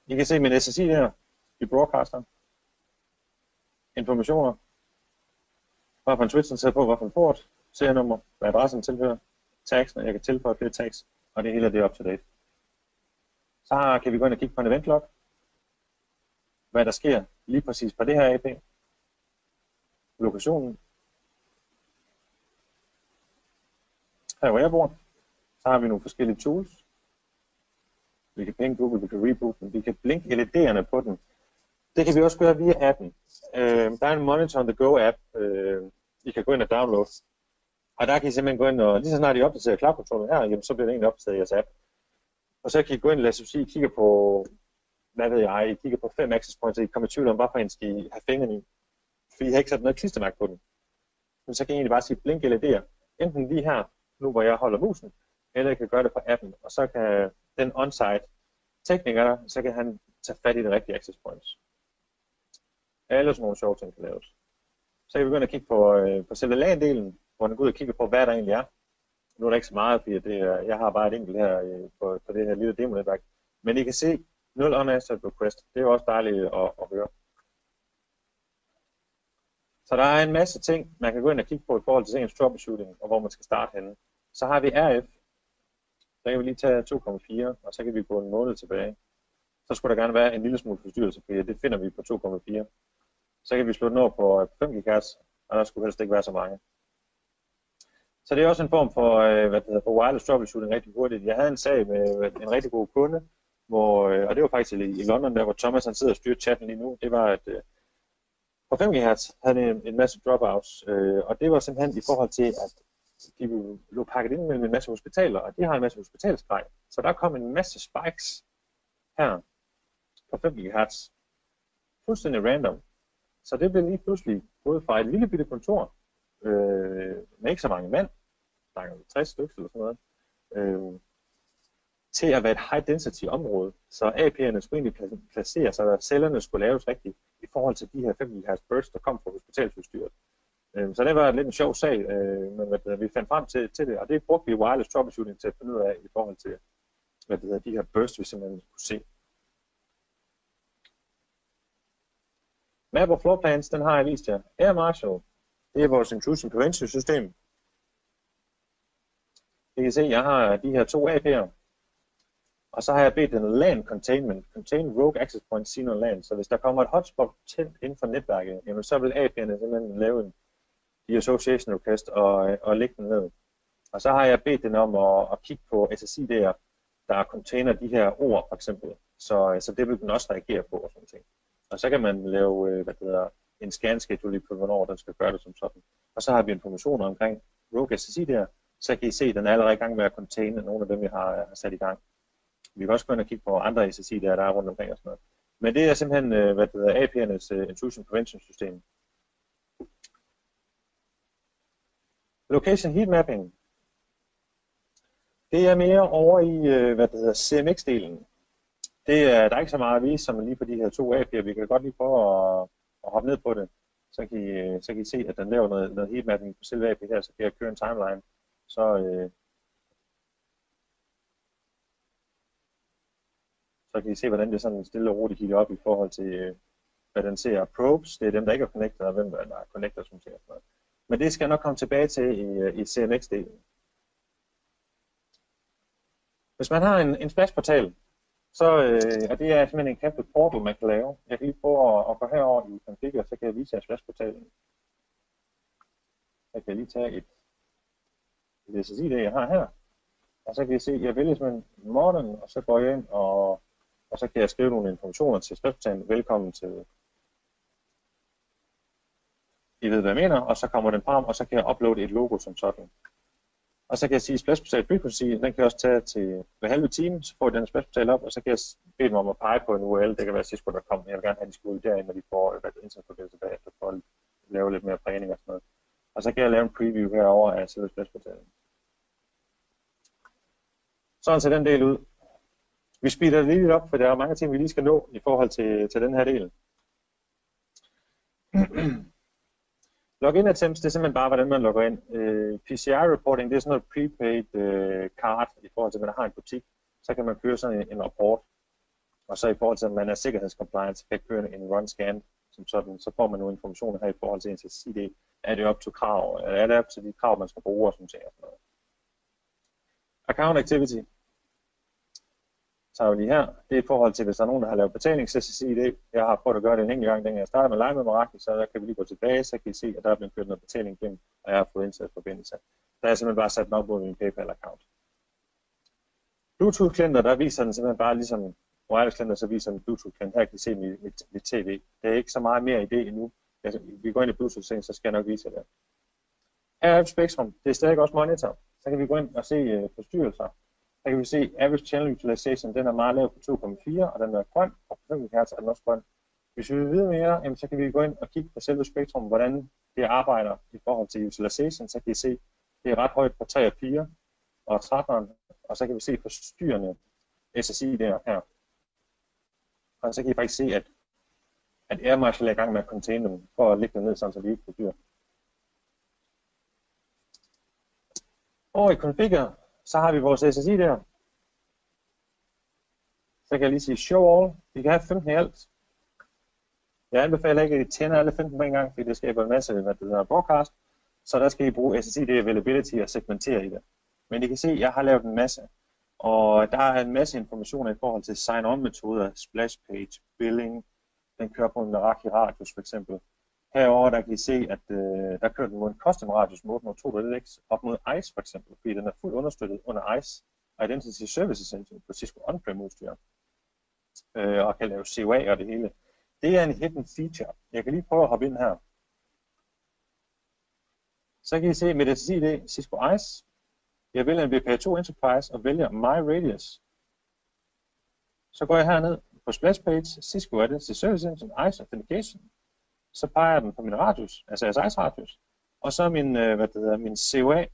Speaker 1: I kan se min SSI her i broadcaster. Informationer. Hvad for en switch den sætter på, hvad for en port, serienummer, hvad adressen tilhører, tagsene, jeg kan tilføje flere tags, og det hele det er up to date. Så kan vi gå ind og kigge på en event log, hvad der sker lige præcis på det her AP, lokationen. Her hvor jeg bor, så har vi nogle forskellige tools. Vi kan ping Google, vi kan reboot den, vi kan blinke LED'erne på den. Det kan vi også gøre via appen. Der er en Monitor on the Go app, I kan gå ind og downloade. Og der kan I simpelthen gå ind, og lige så snart I opdaterer cloud controller her, jamen, så bliver det egentlig opdateret i jeres app. Og så kan I gå ind, lad os sige, I kigger på, hvad ved jeg, I kigger på 5 access points, så I kommer i tvivl om, hvad for en skal I have fingrene i. For I har ikke sat noget klistermærke på den. Men så kan I egentlig bare sige blink LED'er, enten lige her, nu hvor jeg holder musen, eller I kan gøre det på appen, og så kan den on-site tekniker, så kan han tage fat i de rigtige access points. Alle sådan nogle sjove ting kan laves. Så kan vi begynde at kigge på selve LAN-delen, hvor den går ud og kigger på, hvad der egentlig er. Nu er der ikke så meget, fordi jeg har bare et enkelt her på det her lille demo-netværk. Men I kan se 0 unanswered request. Det er jo også dejligt at høre. Så der er en masse ting, man kan gå ind og kigge på i forhold til ens troubleshooting, og hvor man skal starte henne. Så har vi RF. Så kan vi lige tage 2,4, og så kan vi gå en måned tilbage. Så skulle der gerne være en lille smule forstyrrelse, fordi det finder vi på 2,4. Så kan vi slå den over på 5 GHz, og der skulle helst ikke være så mange. Så det er også en form for, for wireless troubleshooting rigtig hurtigt. Jeg havde en sag med en rigtig god kunde, og det var faktisk i London, der hvor Thomas han sidder og styrer chatten lige nu. Det var, at på 5 GHz havde en masse dropouts, og det var simpelthen i forhold til, at de lå pakket ind mellem en masse hospitaler, og de har en masse hospitalsgrej. Så der kom en masse spikes her på 5 GHz. Fuldstændig random. Så det blev lige pludselig gået fra et lille bitte kontor, med ikke så mange mand, der er 60 stykker eller sådan noget, til at være et high density område. Så AP'erne skulle egentlig placere sig, og cellerne skulle laves rigtigt i forhold til de her 5 GHz bursts, der kom fra hospitalsudstyret. Så det var lidt en sjov sag, men vi fandt frem til det, og det brugte vi wireless troubleshooting til at finde ud af i forhold til de her bursts, vi simpelthen kunne se. Map of floor plans, den har jeg vist jer. Air Marshal, det er vores intrusion prevention system. I kan se, jeg har de her 2 AP'er, og så har jeg bedt den LAN containment, contain rogue access point seen on LAN. Så hvis der kommer et hotspot tændt inden for netværket, jamen så vil AP'erne simpelthen lave en association request og lægge den ned. Og så har jeg bedt den om at kigge på SSID'er, der container de her ord, for eksempel. Så det vil den også reagere på og sådan ting. Og så kan man lave, en scan schedule på, hvornår den skal gøre det som sådan. Og så har vi informationer omkring Rogue SSID'er, så kan I se, at den er allerede i gang med at containe nogle af dem, vi har sat i gang. Vi kan også gå ind og kigge på andre SSID'er, der er rundt omkring og sådan noget. Men det er simpelthen, API'ernes Intrusion Prevention system. Location Heat Mapping. Det er mere over i, CMX-delen. Der er ikke så meget at vise som lige på de her 2 API'er. Vi kan godt lige prøve at hoppe ned på det. Så kan I se, at den laver noget heat mapping på selve API her, så kan jeg køre en timeline. Så kan I se, hvordan det sådan stille og roligt kigger op i forhold til, hvad den ser. Probes, det er dem, der ikke er connected, og hvem der er connected, som ser sådan noget. Men det skal jeg nok komme tilbage til i CMX-delen. Hvis man har en splash-portal, så og det er simpelthen en kæmpe portal, man kan lave. Jeg kan lige prøve at gå herover i configure, så kan jeg vise jer splash-portalen. Jeg kan lige tage et SSID, jeg har her. Og så kan I se, at jeg vælger simpelthen modern, og så går jeg ind, og så kan jeg skrive nogle informationer til splash-portalen. Velkommen til. I ved, hvad jeg mener, og så kommer den frem, og så kan jeg uploade et logo som sådan. Og så kan jeg sige, at splash-portal frequency, den kan jeg også tage til hver halve time, så får jeg den splash-portal op, og så kan jeg bede dem om at pege på en URL. Det kan være Cisco.com. Jeg vil gerne have, at de skal ud derinde, når de får internetforbindelse bagefter for at lave lidt mere prægning og sådan noget. Og så kan jeg lave en preview herover af selve splash-portalen. Sådan ser den del ud. Vi speeder det lige lidt op, for der er mange ting, vi lige skal nå i forhold til den her del. Login attempts, det er simpelthen bare, hvordan man logger ind. PCI reporting, det er sådan noget prepaid card i forhold til, at man har en butik. Så kan man køre sådan en rapport. Og så i forhold til, at man er sikkerhedscompliant, kan køre en run scan som sådan. Så får man nogle informationer her i forhold til en SSID. Er det op til krav? Er det op til de krav, man skal bruge og sådan noget? Account activity. Så er vi lige her. Det er i forhold til, hvis der er nogen, der har lavet betalings-SSID. Jeg har prøvet at gøre det en enkelt gang, dengang jeg startede med at lege med Meraki, så der kan vi lige gå tilbage, så kan I se, at der er blevet kørt noget betaling igennem, og jeg har fået indsat forbindelse. Der er jeg simpelthen bare sat den op på min PayPal-account. Bluetooth-klienter, der viser den simpelthen bare ligesom wireless-klienter, så viser den Bluetooth-klient. Her kan I se mit TV. Der er ikke så meget mere i det endnu. Vi går ind i Bluetooth-sengen, så skal jeg nok vise jer det. RF Spectrum, det er stadig også monitor. Så kan vi gå ind og se forstyrrelser. Så kan vi se, average channel utilization, den er meget lav på 2,4, og den er grøn, og på 5 GHz er den også grøn. Hvis vi vil vide mere, så kan vi gå ind og kigge på selve spektrum, hvordan det arbejder i forhold til utilization. Så kan I se, det er ret højt på 3 og 4 og 13, og så kan vi se forstyrrende SSI der her. Og så kan I faktisk se, at Air Marshal er i gang med at containe dem, for at lægge dem ned, så de ikke forstyrrer. Og i configure, så har vi vores SSI der. Så kan jeg lige sige show all. Vi kan have 15 i alt. Jeg anbefaler ikke, at I tænder alle 15 på en gang, fordi det skaber en masse broadcast. Så der skal I bruge SSID availability og segmentere i det. Men I kan se, at jeg har lavet en masse. Og der er en masse informationer i forhold til sign-on-metoder, splash page, billing. Den kører på en Meraki radius for eksempel. Herover der kan I se, at der kører den mod en custom radius med 802.1x op mod ICE for eksempel, fordi den er fuldt understøttet under ICE Identity Services Engine på Cisco on-prem udstyr, og kan lave COA og det hele. Det er en hidden feature. Jeg kan lige prøve at hoppe ind her. Så kan I se med SSID Cisco ICE. Jeg vælger en WPA2 Enterprise og vælger My Radius. Så går jeg herned på splash page, Cisco Identity Services Engine, ICE Authentication. Så peger den på min radius, altså SI's radius, og så min, min COA.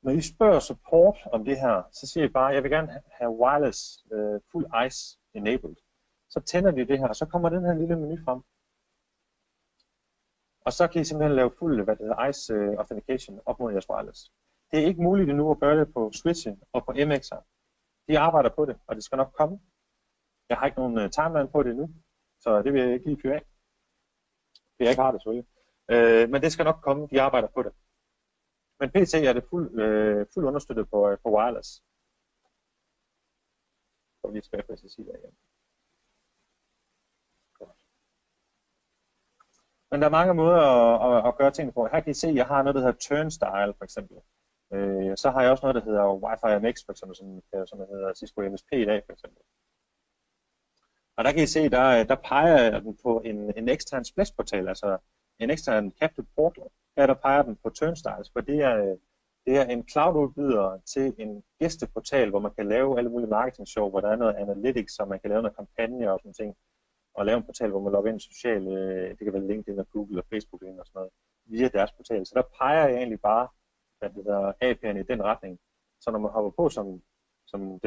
Speaker 1: Når I spørger support om det her, så siger I bare, at jeg vil gerne have wireless full ICE enabled. Så tænder de det her, og så kommer den her lille menu frem. Og så kan I simpelthen lave fuld ICE authentication op mod jeres wireless. Det er ikke muligt endnu at gøre det på switchen og på MX'er. De arbejder på det, og det skal nok komme. Jeg har ikke nogen timeline på det endnu, så det vil jeg ikke lige fyre af. Jeg ikke har det selvfølgelig. Men det skal nok komme, de arbejder på det. Men PC er det fuldt understøttet på wireless. Så vi lige tilbage på SSI der igen. Men der er mange måder at gøre ting på. Her kan I se, at jeg har noget, der hedder turnstile for eksempel. Så har jeg også noget, der hedder Wi-Fi MX, for eksempel, som hedder Cisco MSP i dag, for eksempel. Og der kan I se, der peger den på en ekstern splash-portal, altså en ekstern captive portal. Her der peger den på Turnstiles, for det er en cloud-udbyder til en gæsteportal, hvor man kan lave alle mulige marketing-show, hvor der er noget analytics, så man kan lave noget kampagne og sådan ting, og lave en portal, hvor man logger ind sociale, det kan være LinkedIn og Google og Facebook og sådan noget, via deres portal. Så der peger jeg egentlig bare, at det der API'en i den retning. Så når man hopper på som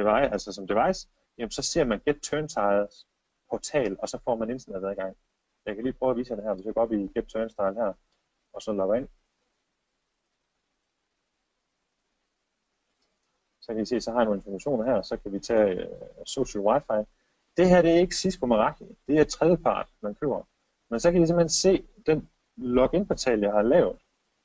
Speaker 1: device, jamen, så ser man Get Turnstiles portal, og så får man internetadgang. Jeg kan lige prøve at vise jer det her, hvis jeg går op i Get Turnstile her, og så logger ind. Så kan I se, så har jeg nogle informationer her, så kan vi tage Social Wi-Fi. Det her, det er ikke Cisco Meraki, det er tredjepart, man køber. Men så kan I simpelthen se den login-portal, jeg har lavet,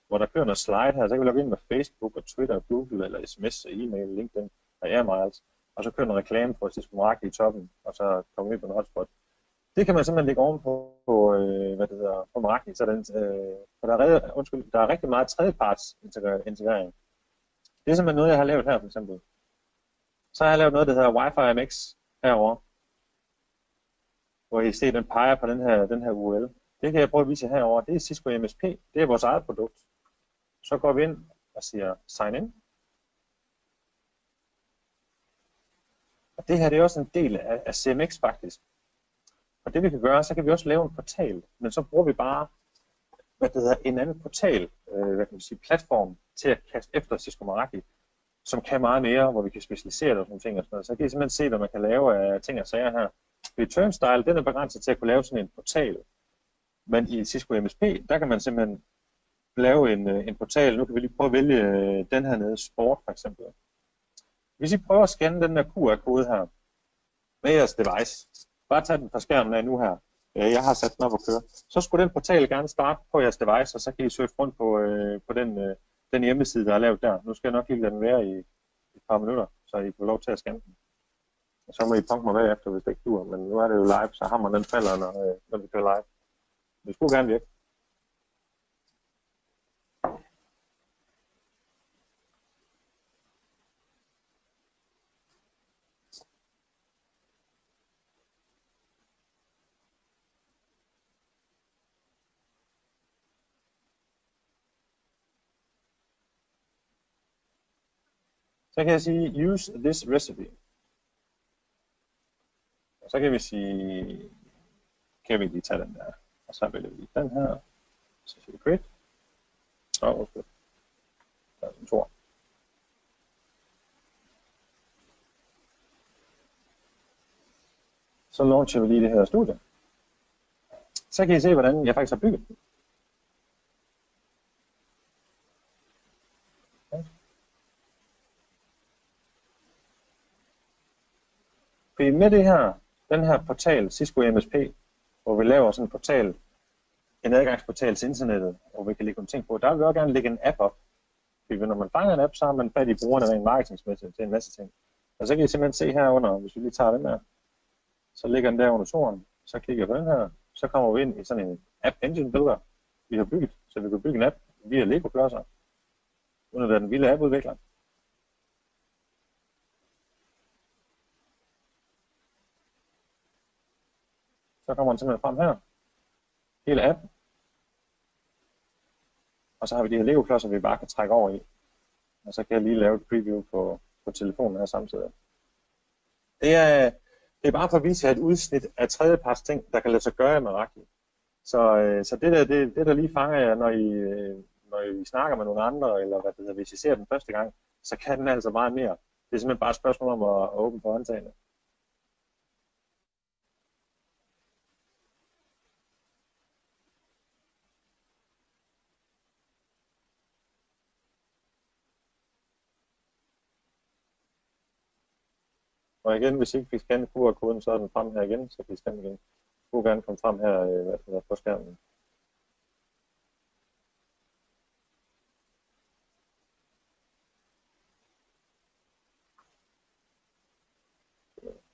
Speaker 1: hvor der kører noget slide her, så kan vi logge ind med Facebook og Twitter og Google, eller SMS og e-mail, LinkedIn og AirMiles, og så kører en reklame for Cisco Meraki i toppen, og så kommer vi på en hotspot. Det kan man simpelthen lægge ovenpå på Meraki, så der er rigtig meget tredjeparts integrering. Det er simpelthen noget, jeg har lavet her, for eksempel. Så har jeg lavet noget, der hedder Wi-Fi MX herovre, hvor I ser, den peger på den her URL. Det kan jeg prøve at vise herovre. Det er Cisco MSP. Det er vores eget produkt. Så går vi ind og siger sign in. Og det her det er også en del af CMX faktisk. Og det vi kan gøre, så kan vi også lave en portal, men så bruger vi bare en anden portal, platform til at kaste efter Cisco Meraki, som kan meget mere, hvor vi kan specialisere det og sådan ting og sådan noget. Så kan I simpelthen se, hvad man kan lave af ting og sager her. Turnstile, den er begrænset til at kunne lave sådan en portal. Men i Cisco MSP, der kan man simpelthen lave en portal. Nu kan vi lige prøve at vælge den her nede, Sport for eksempel. Hvis I prøver at scanne den der QR-kode her med jeres device, bare tag den fra skærmen af nu her. Jeg har sat den op og køre. Så skulle den portal gerne starte på jeres device, og så kan I søge rundt på den hjemmeside, der er lavet der. Nu skal jeg nok lige lade den være i et par minutter, så I får lov til at scanne den. Og så må I punke mig bagefter, hvis det ikke dur. Men nu er det jo live, så hammeren den falder, når vi kører live. Det skulle gerne virke. Så kan jeg sige, use this recipe. Og så kan vi sige, kan vi lige tage den der. Og så vælger vi den her. Så siger vi create. Og okay. Der er en tor. Så launcher vi lige det her studie. Så kan I se, hvordan jeg faktisk har bygget den. Fordi med det her, den her portal, Cisco MSP, hvor vi laver sådan en portal, en adgangsportal til internettet, hvor vi kan lægge nogle ting på, der vil vi også gerne lægge en app op. Fordi når man fanger en app, så har man fat i brugerne rent marketingsmæssigt til en masse ting. Og så kan I simpelthen se herunder, hvis vi lige tager den her, så ligger den der under toren, så klikker jeg på den her, så kommer vi ind i sådan en App Engine Builder, vi har bygget, så vi kan bygge en app via Lego-klodser, uden at være den vilde app-udvikler. Så kommer den simpelthen frem her, hele appen, og så har vi de her Lego-klodser, vi bare kan trække over i, og så kan jeg lige lave et preview på telefonen her samtidig. Det er bare for at vise jer et udsnit af tredjeparts ting, der kan lade sig gøre med Meraki. Så det der lige fanger jer, når I snakker med nogle andre, eller hvis I ser den første gang, så kan den altså meget mere. Det er simpelthen bare et spørgsmål om at åbne for håndtagene. Og igen, hvis I ikke fik scannet QR-koden, så er den frem her igen, så kan I scanne igen. Du kunne gerne komme frem her på skærmen.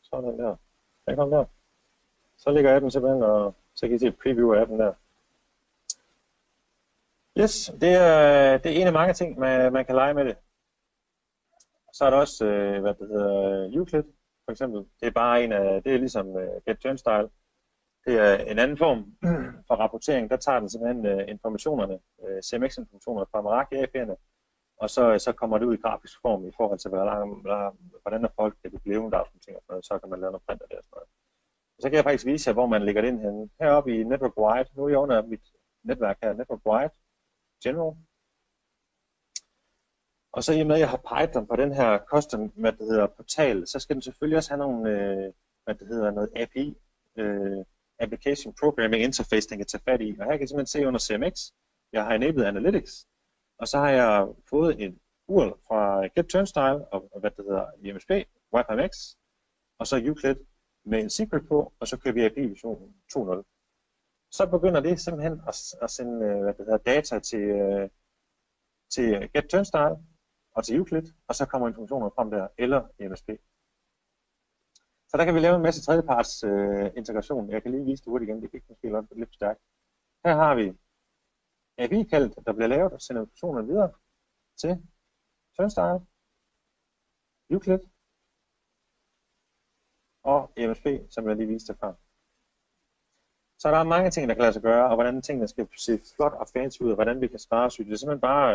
Speaker 1: Sådan der. Den kom der. Så ligger appen simpelthen, og så kan I se et preview af appen der. Yes, det er en af mange ting, man kan lege med det. Så er der også, hvad det hedder, Euclid, for eksempel. Det er bare det er ligesom Get Turnstile. Det er en anden form for rapportering. Der tager den simpelthen informationerne, CMX-informationer fra Meraki API'erne, og så kommer det ud i grafisk form i forhold til, hvordan er folk kan blive der og sådan ting, og så kan man lave noget print af det og sådan noget. Så kan jeg faktisk vise jer, hvor man lægger det ind henne. Heroppe i Network Wide, nu er jeg under mit netværk her, Network Wide, General. Og så i og med, at jeg har Python på den her custom, portal, så skal den selvfølgelig også have nogle, noget API, Application Programming Interface, den kan tage fat i. Og her kan I simpelthen se under CMX, jeg har enabled Analytics, og så har jeg fået en URL fra Get Turnstile og IMSP, Wi-Fi MX, og så Euclid med en secret på, og så kører vi API version 2.0. Så begynder det simpelthen at sende data til Get Turnstile og til Euclid, og så kommer informationer frem der, eller IMSP. Så der kan vi lave en masse tredjeparts integration. Jeg kan lige vise det hurtigt igen, det kan måske lidt stærkt. Her har vi API-kaldet, der bliver lavet og sender informationer videre til Turnstile, Euclid og IMSP, som jeg lige viste før. Så der er mange ting, der kan lade sig gøre, og hvordan tingene skal se flot og fancy ud, og hvordan vi kan skræddersy. Det er simpelthen bare,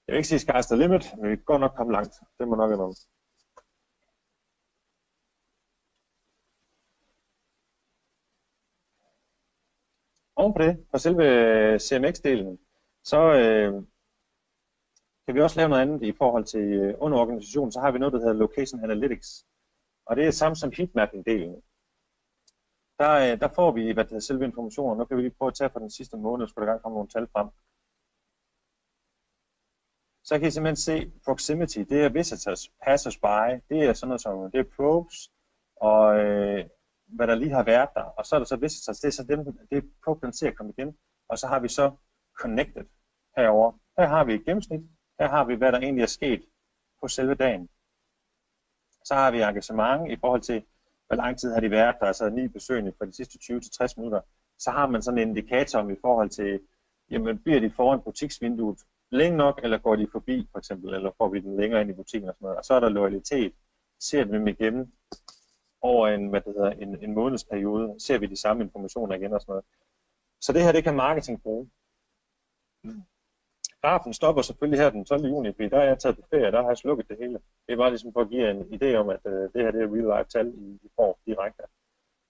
Speaker 1: jeg vil ikke sige sky's the limit, men vi kan godt nok komme langt. Det må nok være noget. Oven på det, på selve CMX-delen, så kan vi også lave noget andet i forhold til under organisationen. Så har vi noget, der hedder Location Analytics. Og det er samme som heatmapping-delen. Der får vi selve informationer. Nu kan vi lige prøve at tage for den sidste måned, skulle der gerne komme nogle tal frem. Så kan I simpelthen se proximity, det er visitors, passers-by, det er sådan noget som, det er probes, og hvad der lige har været der. Og så er der så visitors, det er så dem, det er probe, den ser at komme igen. Og så har vi så connected herover. Her har vi et gennemsnit, her har vi, hvad der egentlig er sket på selve dagen. Så har vi engagement i forhold til, hvor lang tid har de været der, altså 9 besøgende fra de sidste 20-60 minutter. Så har man sådan en indikator om i forhold til, jamen bliver de foran butiksvinduet længe nok, eller går de forbi for eksempel, eller får vi den længere ind i butikken og sådan noget. Og så er der loyalitet. Ser vi dem igennem over en månedsperiode, ser vi de samme informationer igen og sådan noget. Så det her, det kan marketing bruge. Grafen stopper selvfølgelig her den 12. juni, fordi der er jeg taget på ferie, der har jeg slukket det hele. Det er bare ligesom for at give en idé om, at det her det er real life tal, I får direkte.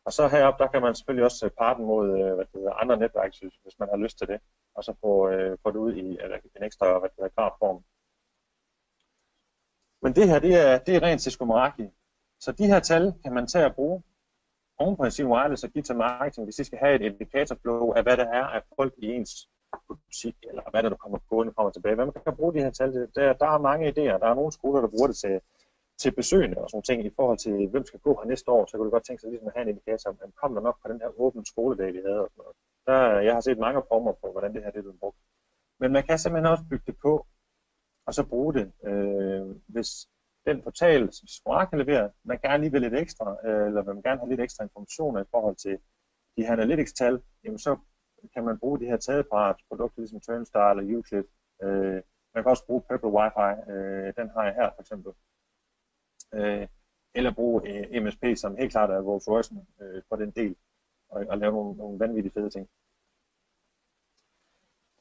Speaker 1: Og så heroppe, der kan man selvfølgelig også parten mod andre netværk, hvis man har lyst til det, og så få det ud i en ekstra grafform. Men det her, det er rent Cisco Meraki. Så de her tal kan man tage og bruge oven på sin wireless og give til marketing, hvis de skal have et indikatorflow af, hvad der er af folk i ens butik, eller hvad der kommer gående frem og tilbage. Hvad man kan bruge de her tal til. Der er mange idéer. Der er nogle skoler, der bruger det til besøgende og sådan ting i forhold til, hvem skal gå her næste år. Så kunne du godt tænke sig ligesom at have en indikator, om kom der nok på den her åbne skoledag, vi havde. Og sådan noget. Jeg har set mange former på, hvordan det her det er blevet brugt. Men man kan simpelthen også bygge det på, og så bruge det, hvis den portal, som Square kan levere, man gerne lige vil lidt ekstra, eller man gerne have lidt ekstra informationer i forhold til de her analytics-tal, jamen så kan man bruge de her tredjeparts produkter, ligesom Turnstile og Euclid. Man kan også bruge Purple Wi-Fi, den har jeg her for eksempel. Eller bruge MSP, som helt klart er Rolls Royce for den del, og lave nogle vanvittige fede ting.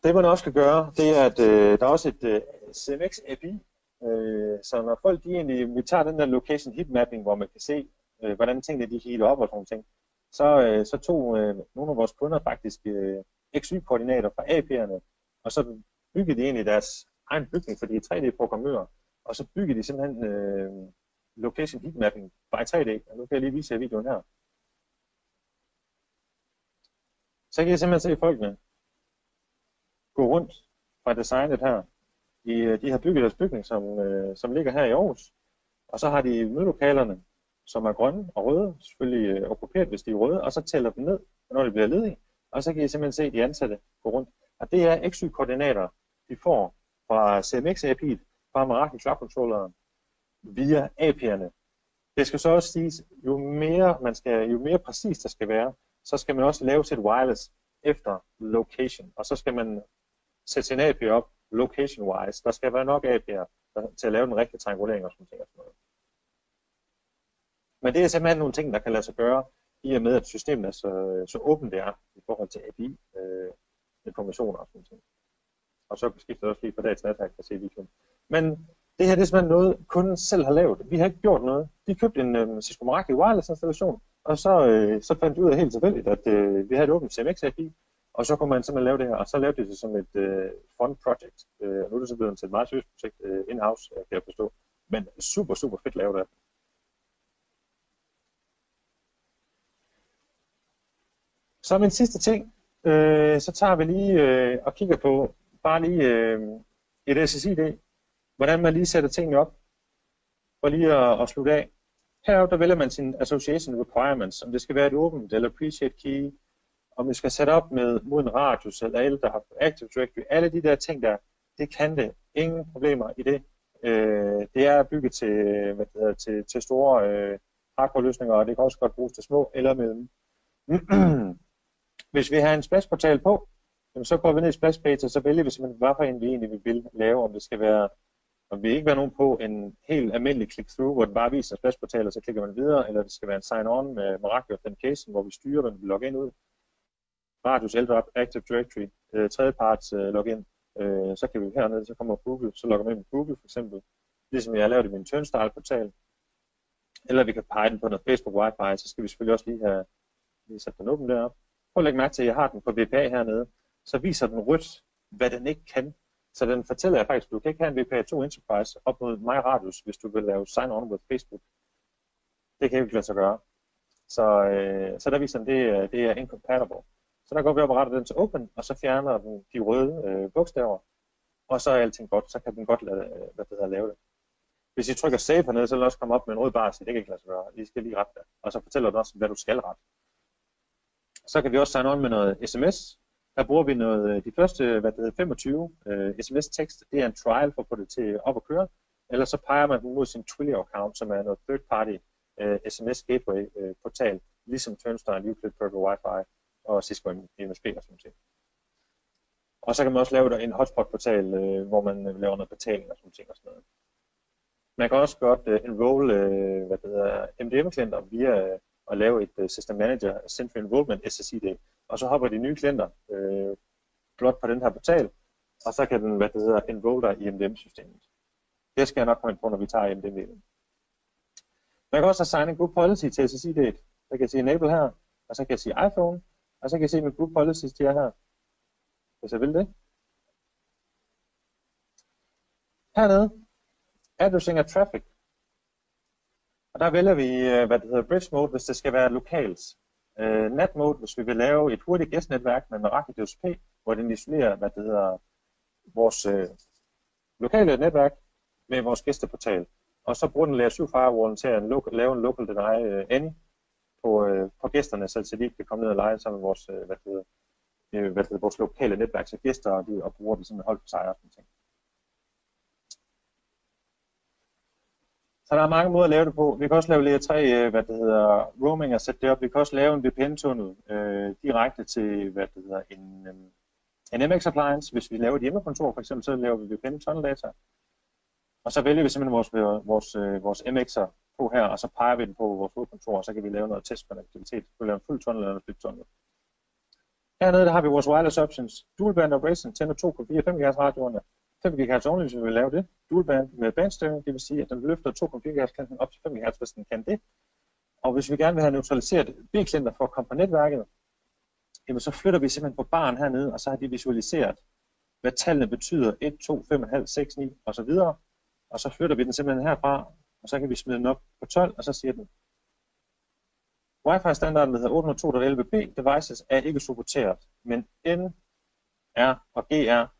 Speaker 1: Det man også kan gøre, det er, at der er også et CMX API, så når folk vi tager den der location heat mapping, hvor man kan se, hvordan tingene de heater op og sådan ting, så tog nogle af vores kunder faktisk XY-koordinater fra API'erne, og så byggede de egentlig deres egen bygning, for de er 3D-programmører, og så byggede de simpelthen location heat mapping by 3D, og nu kan jeg lige vise jer videoen her. Så kan I simpelthen se folkene gå rundt fra designet her. De har bygget deres bygning, som ligger her i Aarhus, og så har de mødelokalerne, som er grønne og røde, selvfølgelig okkuperet, hvis de er røde, og så tæller dem ned, når de bliver ledige, og så kan I simpelthen se de ansatte gå rundt. Og det er XY-koordinater, de får fra CMX-API'et, fra Meraki Cloud Controlleren, via API'erne. Det skal så også siges, jo mere præcist der skal være, så skal man også lave sit wireless efter location, og så skal man sætte sin API op location-wise. Der skal være nok API'er til at lave den rigtige triangulering og sådan noget. Men det er simpelthen nogle ting, der kan lade sig gøre, i og med at systemet er så åbent det er i forhold til API, informationer og sådan noget. Og så skifter det også lige fra dag til nat, her kan se videoen. Men det her det er simpelthen noget, kunden selv har lavet. Vi har ikke gjort noget. De købte en Cisco Meraki wireless installation, og så fandt de ud af helt tilfældigt, at vi havde et åbent CMX API, og så kunne man simpelthen lave det her, og så lavede de det som et fun project. Og nu er det så blevet til et meget seriøst projekt in-house, kan jeg forstå. Men super, super fedt lavet af. Så min sidste ting, så tager vi lige og kigger på bare lige et SSID, hvordan man lige sætter tingene op, for lige at slutte af. Heroppe der vælger man sin association requirements, om det skal være et åbent eller appreciate key, om det skal sætte op mod en radius eller alle, der har Active Directory, alle de der ting der, det kan det. Ingen problemer i det. Det er bygget til store hardcore-løsninger, og det kan også godt bruges til små eller mellem. Hvis vi har en splash-portal på, så går vi ned i splash-page, og så vælger vi simpelthen, hvad for en vi egentlig vil lave, om det skal være, om vi ikke være nogen på en helt almindelig click-through, hvor det bare viser splash-portal, og så klikker man videre, eller det skal være en sign-on med Meraki Authentication, hvor vi styrer, hvem vi logger ind ud. Radius, LDAP, Active Directory, tredjeparts login, så kan vi hernede, så kommer Google, så logger man ind med Google for eksempel, ligesom jeg har lavet i min Turnstile-portal. Eller vi kan pege den på noget Facebook Wi-Fi, så skal vi selvfølgelig også lige have sat den åben deroppe. Prøv at lægge mærke til, at jeg har den på VPA hernede, så viser den rødt, hvad den ikke kan. Så den fortæller jeg faktisk, at du kan ikke have en VPA2 Enterprise op mod My Radius, hvis du vil lave sign-on with Facebook. Det kan jeg ikke lade sig gøre. Så der viser den, det er incompatible. Så der går vi op og retter den til open, og så fjerner den de røde bogstaver, og så er alting godt, så kan den godt lave det. Hvis I trykker save hernede, så vil den også komme op med en rød bar, så det kan ikke lade sig gøre. I skal lige rette det. Og så fortæller den også, hvad du skal rette. Så kan vi også sign on med noget SMS. Der bruger vi noget, de første 25 SMS-tekst. Det er en trial for at få det til op at køre. Eller så peger man den mod sin Twilio-account, som er noget third-party SMS gateway-portal, ligesom Turnstile, Euclid, Purple Wi-Fi og Cisco MSP og sådan noget. Og så kan man også lave en hotspot-portal, hvor man laver noget betaling og sådan noget. Man kan også godt enroll MDM-klienter via at lave et System Manager Central Enrollment SSID, og så hopper de nye klienter blot på den her portal, og så kan den enroll dig i MDM-systemet. Det skal jeg nok komme ind på, når vi tager MDM-delen. Man kan også assigne en group policy til SSID'et. Så kan jeg sige enable her, og så kan jeg sige iPhone, og så kan jeg se min group policies til her, hvis jeg vil det. Hernede, addressing of traffic. Og der vælger vi, bridge mode, hvis det skal være lokalt. Net mode, hvis vi vil lave et hurtigt gæstnetværk med Meraki DSP, hvor den isolerer, vores lokale netværk med vores gæsteportal. Og så bruger den layer 7 firewallen til at lave en local deny any på gæsterne, så de ikke kan komme ned og lege sammen med vores lokale netværk, så gæster og bruger det sådan hold for sig og sådan ting. Så der er mange måder at lave det på. Vi kan også lave layer 3, roaming og sætte det op. Vi kan også lave en VPN-tunnel direkte til, en MX appliance. Hvis vi laver et hjemmekontor, for eksempel, så laver vi VPN-tunnel data. Og så vælger vi simpelthen vores MX'er på her, og så peger vi den på vores hovedkontor, og så kan vi lave noget testkonnektivitet. Vi kan lave en fuld tunnel eller en split tunnel. Hernede der har vi vores wireless options. Dual band operation, tænder 2,4 5 GHz radioerne. 5 GHz only, hvis vi vil lave det. Dual band med bandstøring, det vil sige, at den løfter 2,4 GHz kanten op til 5 GHz, hvis den kan det. Og hvis vi gerne vil have neutraliseret B-klienter for at komme på netværket, jamen så flytter vi simpelthen på baren hernede, og så har de visualiseret, hvad tallene betyder, 1, 2, 5,5, 6, 9 osv. Og så flytter vi den simpelthen herfra, og så kan vi smide den op på 12, og så siger den, Wi-Fi-standarden, der hedder 802.11b, devices er ikke supporteret, men N, R og GR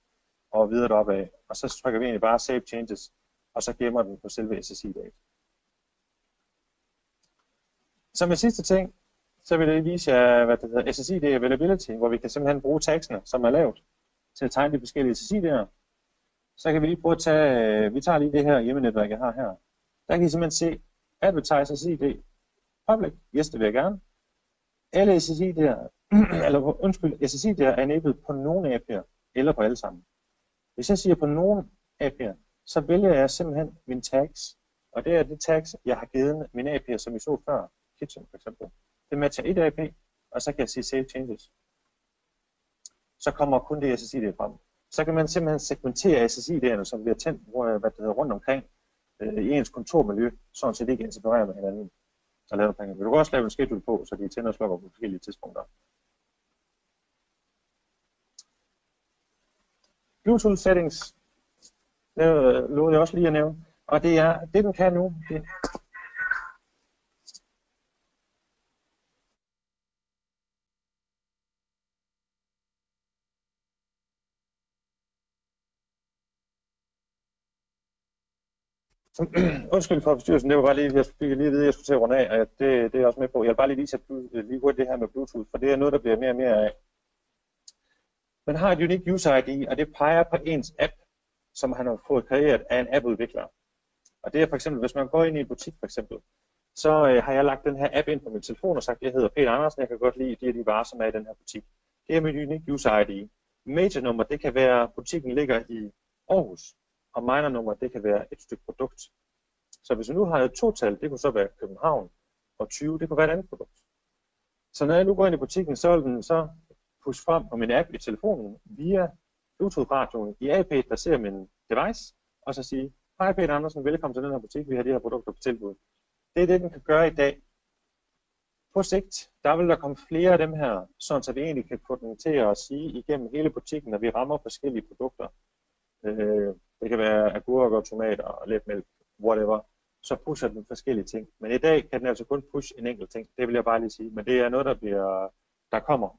Speaker 1: og videre deroppe af. Og så trykker vi egentlig bare Save Changes, og så gemmer den på selve SSID. Som en sidste ting, så vil det vise jer, SSID Availability, hvor vi kan simpelthen bruge tagsene, som er lavet, til at tegne de forskellige SSID'er. Så kan vi lige prøve at tage, vi tager lige det her hjemmenetværk, jeg har her. Der kan I simpelthen se, Advertiser SSID, Public, yes, det vil jeg gerne. Alle SSID'er, SSID'er er enabled på nogle AP'er, eller på alle sammen. Hvis jeg siger på nogle AP'er, så vælger jeg simpelthen mine tags. Og det er de tags, jeg har givet min AP, som vi så før, Kitchen for eksempel. Det matcher et AP, og så kan jeg sige Save Changes. Så kommer kun det SSID frem. Så kan man simpelthen segmentere SSID'erne, som bliver tændt rundt omkring i ens kontormiljø, sådan så de ikke interfererer med hinanden. Og lave ting. Du kan også lave en schedule på, så de tænder og slukker på forskellige tidspunkter. Bluetooth settings lovede jeg også lige at nævne. Og det er det, den kan nu. Undskyld for forstyrrelsen, det var bare lige, jeg fik lige at vide, at jeg skulle til at runde af, og det er jeg også med på. Jeg vil bare lige vise lige hurtigt det her med Bluetooth, for det er noget, der bliver mere og mere af. Man har et unique user ID, og det peger på ens app, som han har fået kreeret af en appudvikler. Og det er for eksempel, hvis man går ind i en butik for eksempel, så har jeg lagt den her app ind på min telefon og sagt, jeg hedder Peter Andersen, jeg kan godt lide de varer, som er i den her butik. Det er mit unique user ID. Major nummer, det kan være, butikken ligger i Aarhus, og minor nummer, det kan være et stykke produkt. Så hvis vi nu har et total, det kunne så være København, og 20, det kunne være et andet produkt. Så når jeg nu går ind i butikken, så vil den så push frem på min app i telefonen via Bluetooth-radioen i AP, der ser min device, og så sige, hej Peter Andersen, velkommen til den her butik, vi har de her produkter på tilbud. Det er det, den kan gøre i dag. På sigt, der vil der komme flere af dem her, så vi egentlig kan få den til at sige igennem hele butikken, når vi rammer forskellige produkter. Det kan være agurker, tomater og letmælk, whatever. Så pusher den forskellige ting. Men i dag kan den altså kun push en enkelt ting. Det vil jeg bare lige sige. Men det er noget, der kommer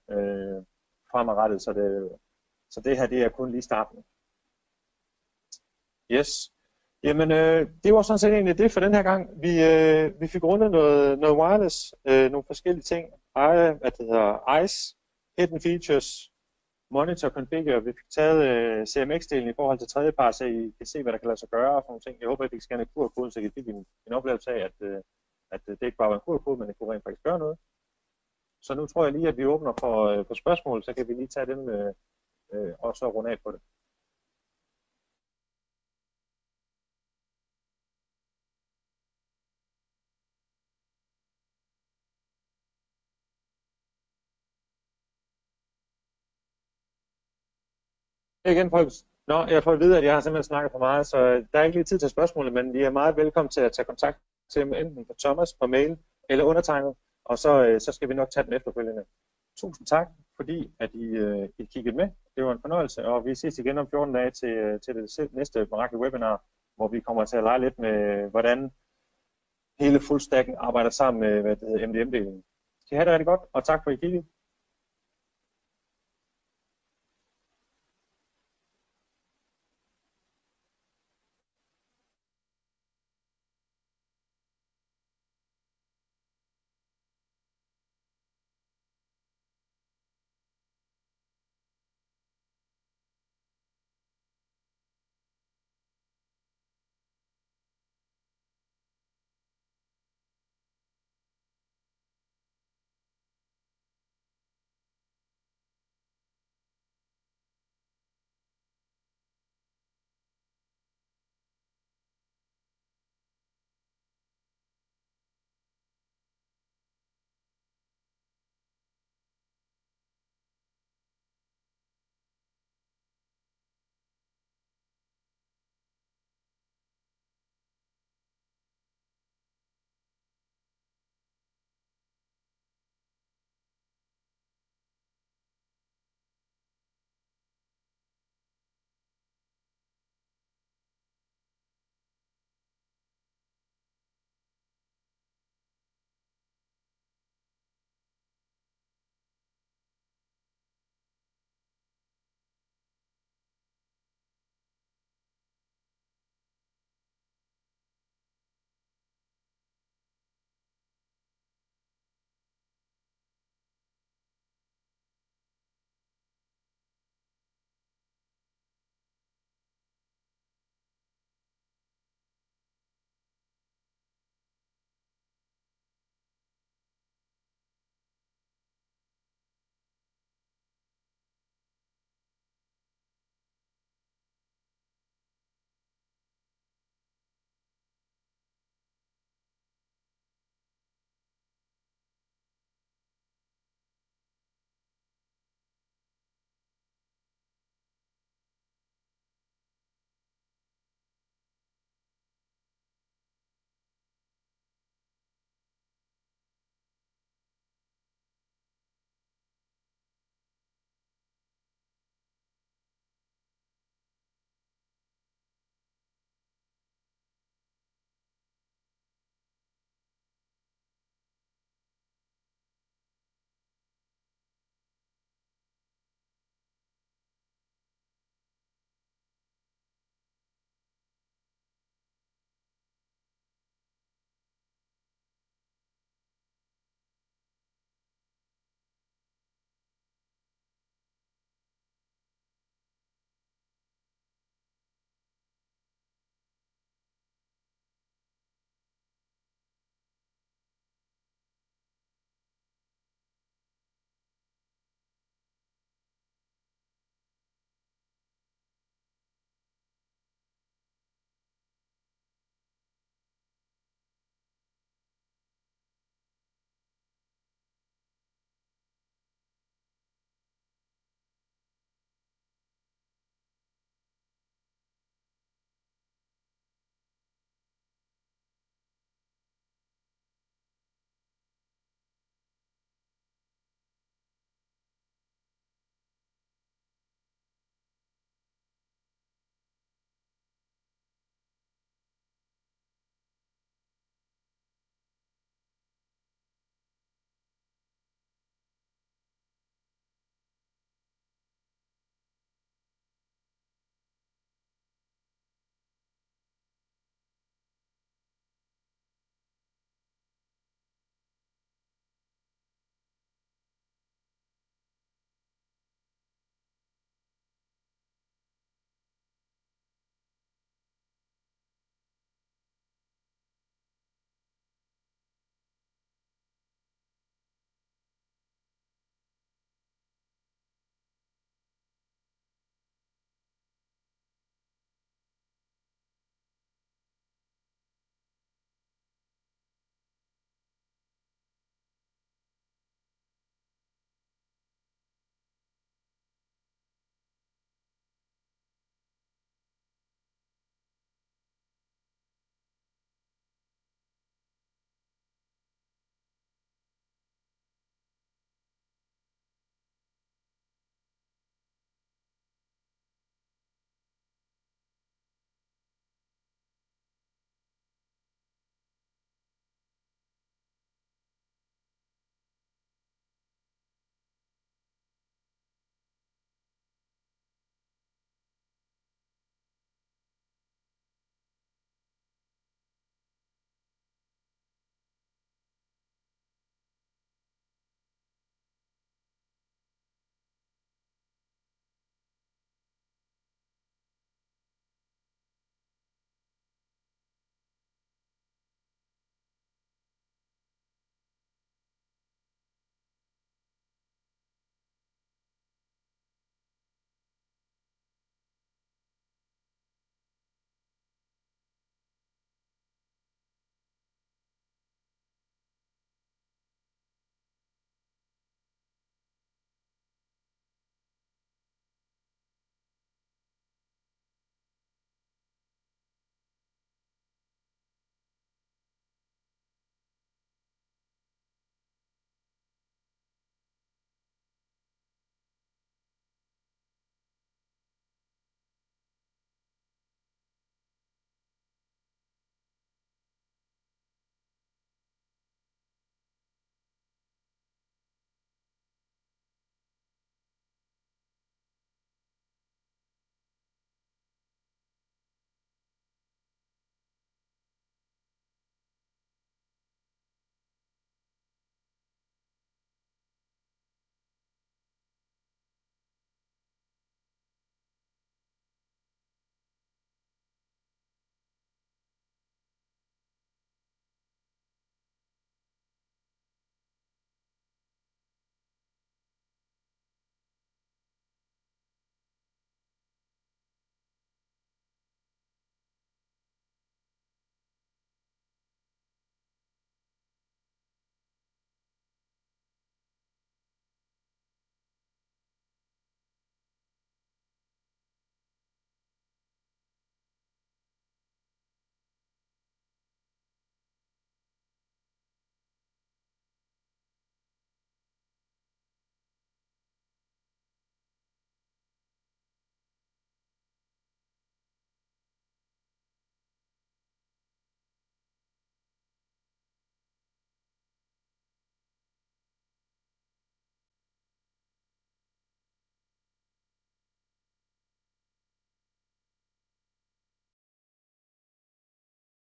Speaker 1: fremadrettet. Så det her, det er kun lige starten. Yes. Jamen, det var sådan set egentlig det for den her gang. Vi fik rundet noget wireless, nogle forskellige ting. ICE, Hidden Features, Monitor Configure. Vi fik taget CMX-delen i forhold til tredjepart, så I kan se, hvad der kan lade sig gøre og sådan nogle ting. Jeg håber, at I kan scanne QR-koden, så I kan give en oplevelse af, at det ikke bare var en QR-kode, men det kunne rent faktisk gøre noget. Så nu tror jeg lige, at vi åbner for spørgsmål, så kan vi lige tage dem og så runde af på det. Igen, folks. Nå, jeg får at vide, at jeg har simpelthen snakket for meget, så der er ikke lige tid til spørgsmålet, men I er meget velkommen til at tage kontakt til enten på Thomas på mail eller undertegnet, og så skal vi nok tage den efterfølgende. Tusind tak, fordi at I kiggede med. Det var en fornøjelse, og vi ses igen om 14 dage til det næste Miracle webinar, hvor vi kommer til at lege lidt med, hvordan hele fullstacken arbejder sammen med MDM-delen. Så I have det rigtig godt, og tak for at I kiggede.